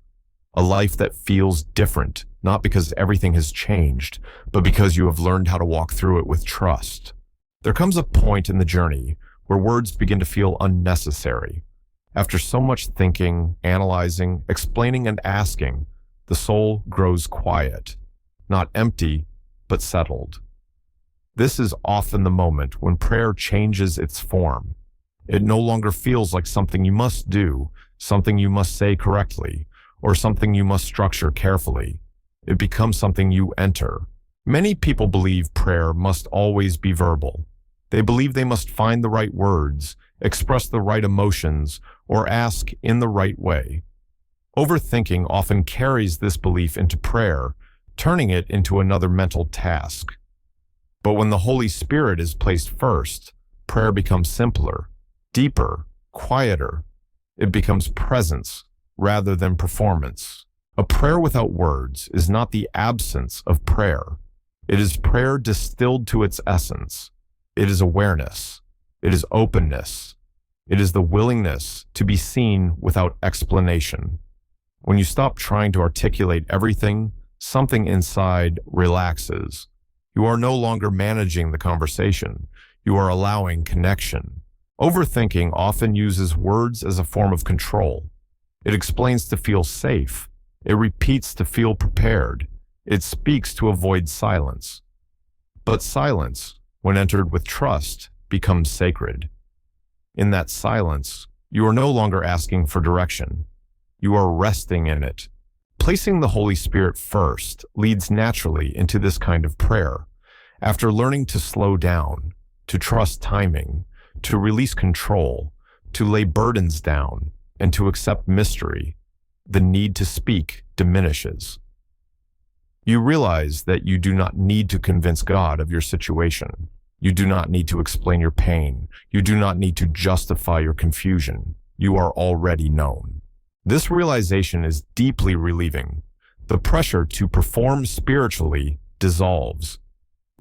A life that feels different not because everything has changed, but because you have learned how to walk through it with trust. There comes a point in the journey where words begin to feel unnecessary. After so much thinking, analyzing, explaining, and asking, the soul grows quiet, not empty, but settled. This is often the moment when prayer changes its form. It no longer feels like something you must do, something you must say correctly, or something you must structure carefully. It becomes something you enter. Many people believe prayer must always be verbal. They believe they must find the right words, express the right emotions, or ask in the right way. Overthinking often carries this belief into prayer, turning it into another mental task. But when the Holy Spirit is placed first, prayer becomes simpler, deeper, quieter. It becomes presence rather than performance. A prayer without words is not the absence of prayer. It is prayer distilled to its essence. It is awareness. It is openness. It is the willingness to be seen without explanation. When you stop trying to articulate everything, something inside relaxes. You are no longer managing the conversation. You are allowing connection. Overthinking often uses words as a form of control. It explains to feel safe. It repeats to feel prepared. It speaks to avoid silence. But silence, when entered with trust, becomes sacred. In that silence, you are no longer asking for direction. You are resting in it. Placing the Holy Spirit first leads naturally into this kind of prayer. After learning to slow down, to trust timing, to release control, to lay burdens down, and to accept mystery, the need to speak diminishes. You realize that you do not need to convince God of your situation. You do not need to explain your pain. You do not need to justify your confusion. You are already known. This realization is deeply relieving. The pressure to perform spiritually dissolves.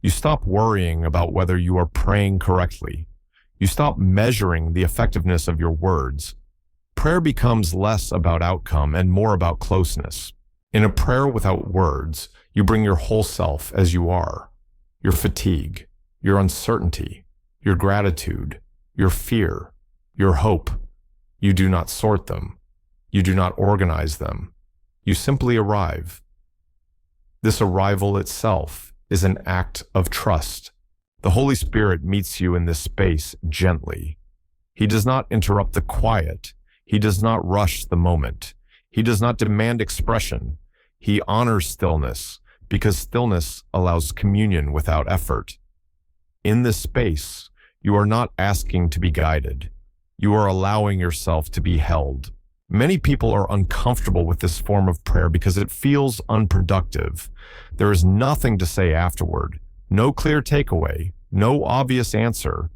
You stop worrying about whether you are praying correctly. You stop measuring the effectiveness of your words. Prayer becomes less about outcome and more about closeness. In a prayer without words, you bring your whole self as you are. Your fatigue, your uncertainty, your gratitude, your fear, your hope. You do not sort them. You do not organize them. You simply arrive. This arrival itself is an act of trust. The Holy Spirit meets you in this space gently. He does not interrupt the quiet. He does not rush the moment. He does not demand expression. He honors stillness because stillness allows communion without effort. In this space, you are not asking to be guided. You are allowing yourself to be held. Many people are uncomfortable with this form of prayer because it feels unproductive. There is nothing to say afterward, no clear takeaway, no obvious answer,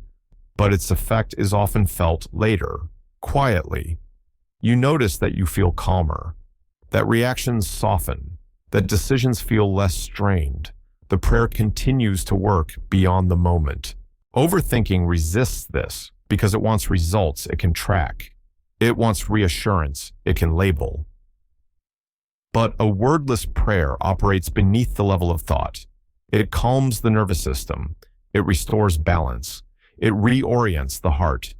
but its effect is often felt later, quietly. You notice that you feel calmer, that reactions soften, that decisions feel less strained. The prayer continues to work beyond the moment. Overthinking resists this because it wants results it can track. It wants reassurance it can label. But a wordless prayer operates beneath the level of thought. It calms the nervous system. It restores balance. It reorients the heart.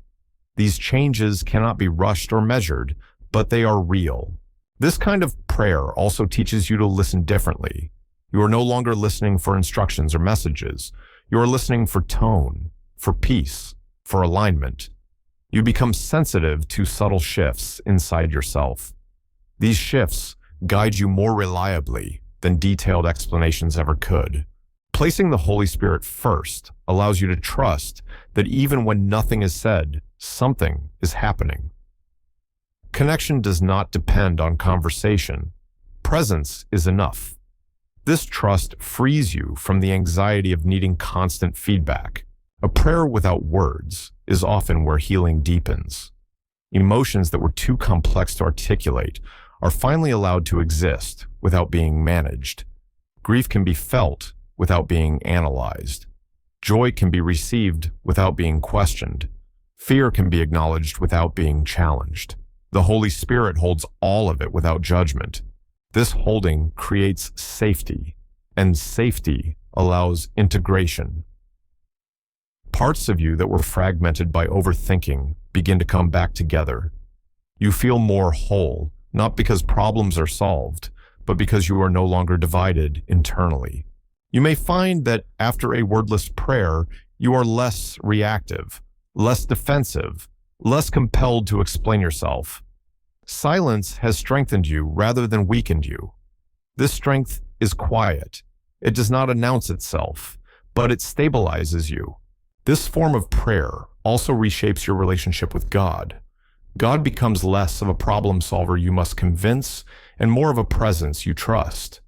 These changes cannot be rushed or measured, but they are real. This kind of prayer also teaches you to listen differently. You are no longer listening for instructions or messages. You are listening for tone, for peace, for alignment. You become sensitive to subtle shifts inside yourself. These shifts guide you more reliably than detailed explanations ever could. Placing the Holy Spirit first allows you to trust that even when nothing is said, something is happening. Connection does not depend on conversation. Presence is enough. This trust frees you from the anxiety of needing constant feedback. A prayer without words is often where healing deepens. Emotions that were too complex to articulate are finally allowed to exist without being managed. Grief can be felt without being analyzed. Joy can be received without being questioned. Fear can be acknowledged without being challenged. The Holy Spirit holds all of it without judgment. This holding creates safety, and safety allows integration. Parts of you that were fragmented by overthinking begin to come back together. You feel more whole, not because problems are solved, but because you are no longer divided internally. You may find that after a wordless prayer, you are less reactive, less defensive, less compelled to explain yourself. Silence has strengthened you rather than weakened you. This strength is quiet. It does not announce itself, but it stabilizes you. This form of prayer also reshapes your relationship with God. God becomes less of a problem solver you must convince and more of a presence you trust.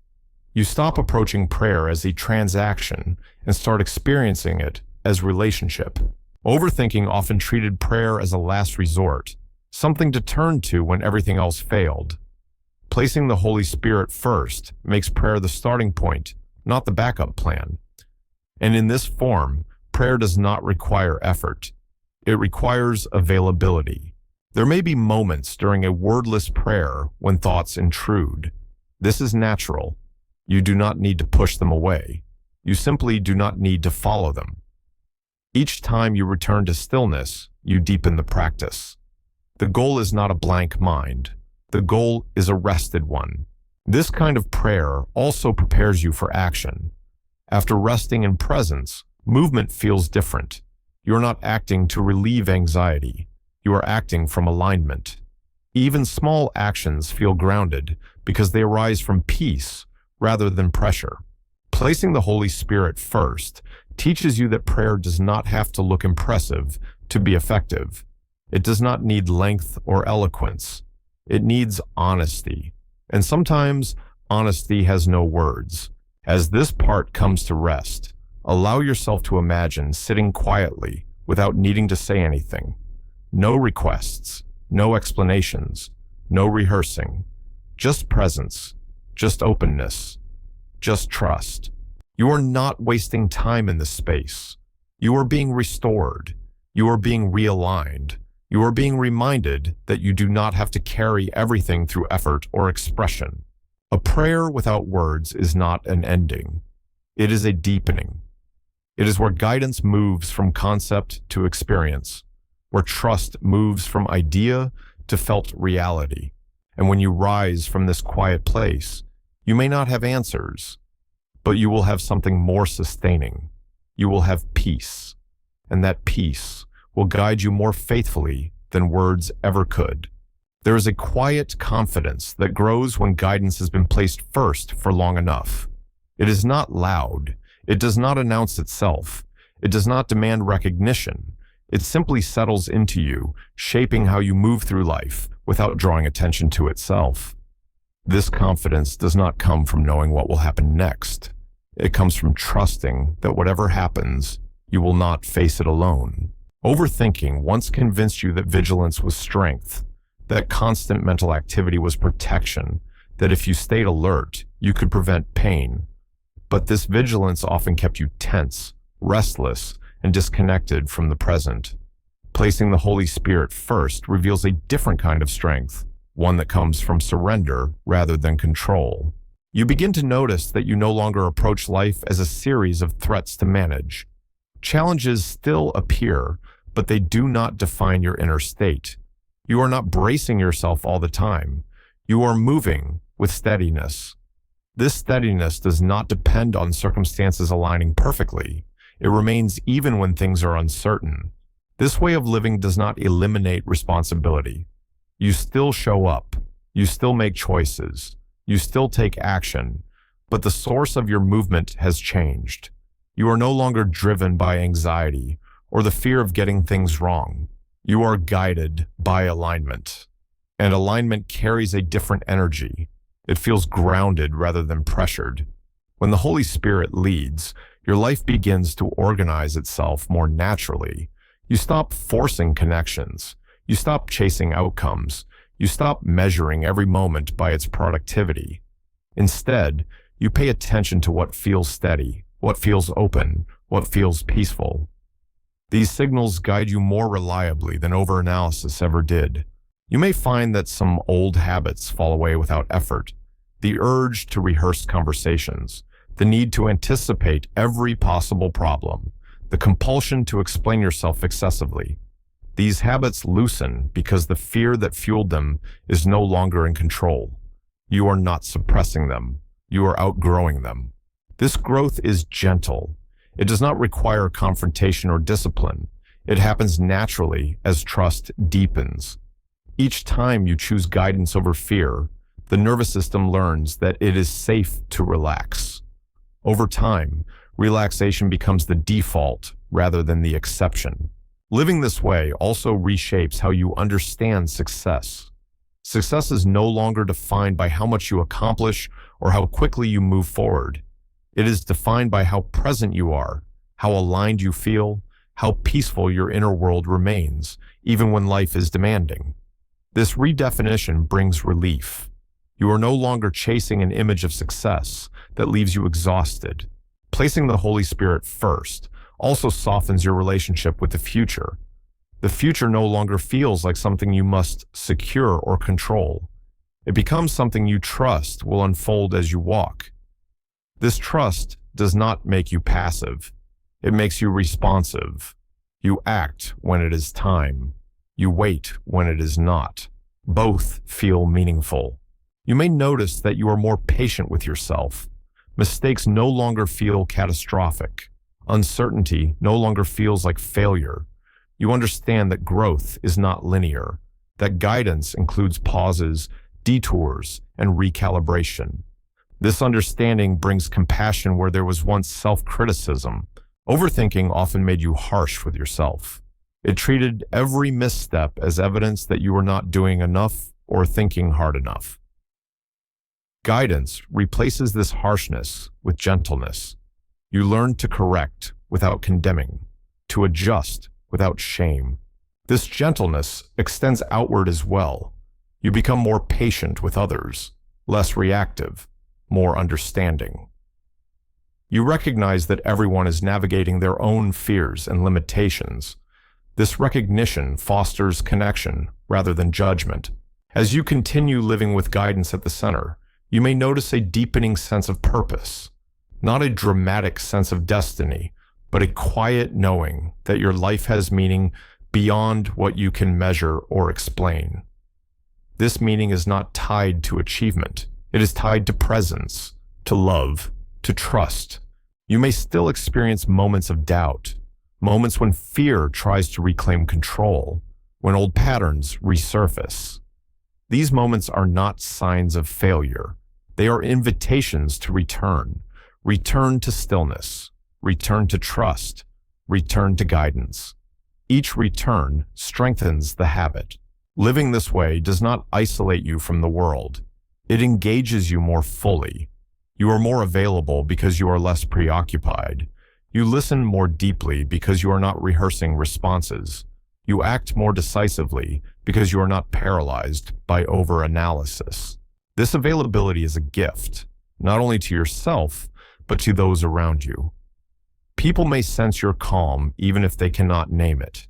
You stop approaching prayer as a transaction and start experiencing it as relationship. Overthinking often treated prayer as a last resort, something to turn to when everything else failed. Placing the Holy Spirit first makes prayer the starting point, not the backup plan. And in this form, prayer does not require effort. It requires availability. There may be moments during a wordless prayer when thoughts intrude. This is natural. You do not need to push them away. You simply do not need to follow them. Each time you return to stillness, you deepen the practice. The goal is not a blank mind. The goal is a rested one. This kind of prayer also prepares you for action. After resting in presence, movement feels different. You are not acting to relieve anxiety. You are acting from alignment. Even small actions feel grounded because they arise from peace rather than pressure. Placing the Holy Spirit first teaches you that prayer does not have to look impressive to be effective. It does not need length or eloquence. It needs honesty. And sometimes honesty has no words. As this part comes to rest, allow yourself to imagine sitting quietly without needing to say anything. No requests, no explanations, no rehearsing. Just presence, just openness, just trust. You are not wasting time in this space. You are being restored. You are being realigned. You are being reminded that you do not have to carry everything through effort or expression. A prayer without words is not an ending. It is a deepening. It is where guidance moves from concept to experience, where trust moves from idea to felt reality. And when you rise from this quiet place, you may not have answers, but you will have something more sustaining. You will have peace, and that peace will guide you more faithfully than words ever could. There is a quiet confidence that grows when guidance has been placed first for long enough. It is not loud. It does not announce itself. It does not demand recognition. It simply settles into you, shaping how you move through life without drawing attention to itself. This confidence does not come from knowing what will happen next. It comes from trusting that whatever happens, you will not face it alone. Overthinking once convinced you that vigilance was strength, that constant mental activity was protection, that if you stayed alert, you could prevent pain. But this vigilance often kept you tense, restless, and disconnected from the present. Placing the Holy Spirit first reveals a different kind of strength, one that comes from surrender rather than control. You begin to notice that you no longer approach life as a series of threats to manage. Challenges still appear, but they do not define your inner state. You are not bracing yourself all the time. You are moving with steadiness. This steadiness does not depend on circumstances aligning perfectly. It remains even when things are uncertain. This way of living does not eliminate responsibility. You still show up. You still make choices. You still take action. But the source of your movement has changed. You are no longer driven by anxiety or the fear of getting things wrong. You are guided by alignment. And alignment carries a different energy. It feels grounded rather than pressured. When the Holy Spirit leads, your life begins to organize itself more naturally. You stop forcing connections. You stop chasing outcomes. You stop measuring every moment by its productivity. Instead, you pay attention to what feels steady, what feels open, what feels peaceful. These signals guide you more reliably than overanalysis ever did. You may find that some old habits fall away without effort. the urge to rehearse conversations, the need to anticipate every possible problem, the compulsion to explain yourself excessively. These habits loosen because the fear that fueled them is no longer in control. You are not suppressing them. You are outgrowing them. This growth is gentle. It does not require confrontation or discipline. It happens naturally as trust deepens. Each time you choose guidance over fear, the nervous system learns that it is safe to relax. Over time, relaxation becomes the default rather than the exception. Living this way also reshapes how you understand success. Success is no longer defined by how much you accomplish or how quickly you move forward. It is defined by how present you are, how aligned you feel, how peaceful your inner world remains, even when life is demanding. This redefinition brings relief. You are no longer chasing an image of success that leaves you exhausted. Placing the Holy Spirit first also softens your relationship with the future. The future no longer feels like something you must secure or control. It becomes something you trust will unfold as you walk. This trust does not make you passive. It makes you responsive. You act when it is time. You wait when it is not. Both feel meaningful. You may notice that you are more patient with yourself. Mistakes no longer feel catastrophic. Uncertainty no longer feels like failure. You understand that growth is not linear, that guidance includes pauses, detours, and recalibration. This understanding brings compassion where there was once self-criticism. Overthinking often made you harsh with yourself. It treated every misstep as evidence that you were not doing enough or thinking hard enough. Guidance replaces this harshness with gentleness. You learn to correct without condemning, to adjust without shame. This gentleness extends outward as well. You become more patient with others, less reactive, more understanding. You recognize that everyone is navigating their own fears and limitations. This recognition fosters connection rather than judgment. As you continue living with guidance at the center, you may notice a deepening sense of purpose, not a dramatic sense of destiny, but a quiet knowing that your life has meaning beyond what you can measure or explain. This meaning is not tied to achievement. It is tied to presence, to love, to trust. You may still experience moments of doubt, moments when fear tries to reclaim control, when old patterns resurface. These moments are not signs of failure. They are invitations to return. Return to stillness. Return to trust. Return to guidance. Each return strengthens the habit. Living this way does not isolate you from the world. It engages you more fully. You are more available because you are less preoccupied. You listen more deeply because you are not rehearsing responses. You act more decisively because you are not paralyzed by over-analysis. This availability is a gift, not only to yourself, but to those around you. People may sense your calm even if they cannot name it.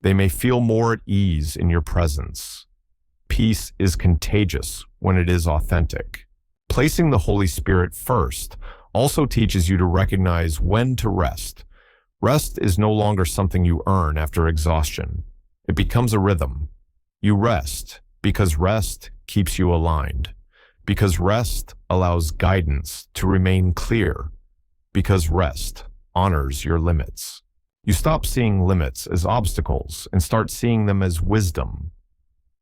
They may feel more at ease in your presence. Peace is contagious when it is authentic. Placing the Holy Spirit first also teaches you to recognize when to rest. Rest is no longer something you earn after exhaustion. It becomes a rhythm. You rest because rest keeps you aligned, because rest allows guidance to remain clear, because rest honors your limits. You stop seeing limits as obstacles and start seeing them as wisdom.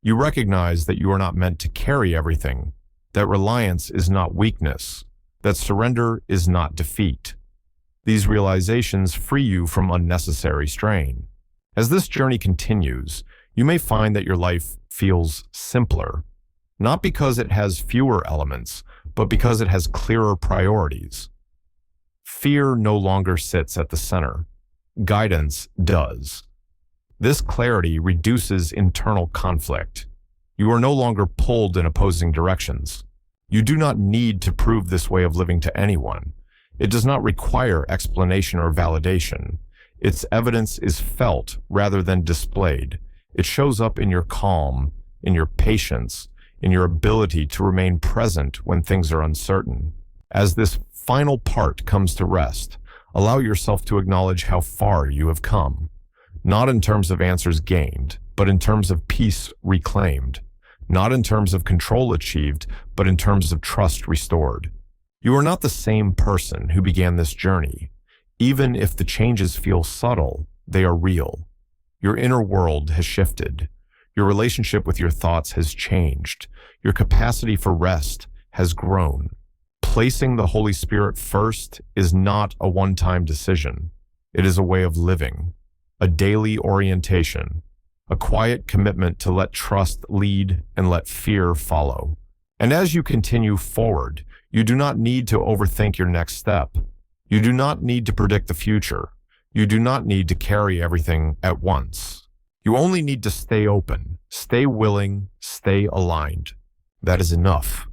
You recognize that you are not meant to carry everything, that reliance is not weakness, that surrender is not defeat. These realizations free you from unnecessary strain. As this journey continues, you may find that your life feels simpler, not because it has fewer elements, but because it has clearer priorities. Fear no longer sits at the center. Guidance does. This clarity reduces internal conflict. You are no longer pulled in opposing directions. You do not need to prove this way of living to anyone. It does not require explanation or validation. Its evidence is felt rather than displayed. It shows up in your calm, in your patience, in your ability to remain present when things are uncertain. As this final part comes to rest, allow yourself to acknowledge how far you have come, not in terms of answers gained, but in terms of peace reclaimed, not in terms of control achieved, but in terms of trust restored. You are not the same person who began this journey. Even if the changes feel subtle, they are real. Your inner world has shifted. Your relationship with your thoughts has changed. Your capacity for rest has grown. Placing the Holy Spirit first is not a one-time decision. It is a way of living, a daily orientation, a quiet commitment to let trust lead and let fear follow. And as you continue forward, you do not need to overthink your next step. You do not need to predict the future. You do not need to carry everything at once. You only need to stay open, stay willing, stay aligned. That is enough.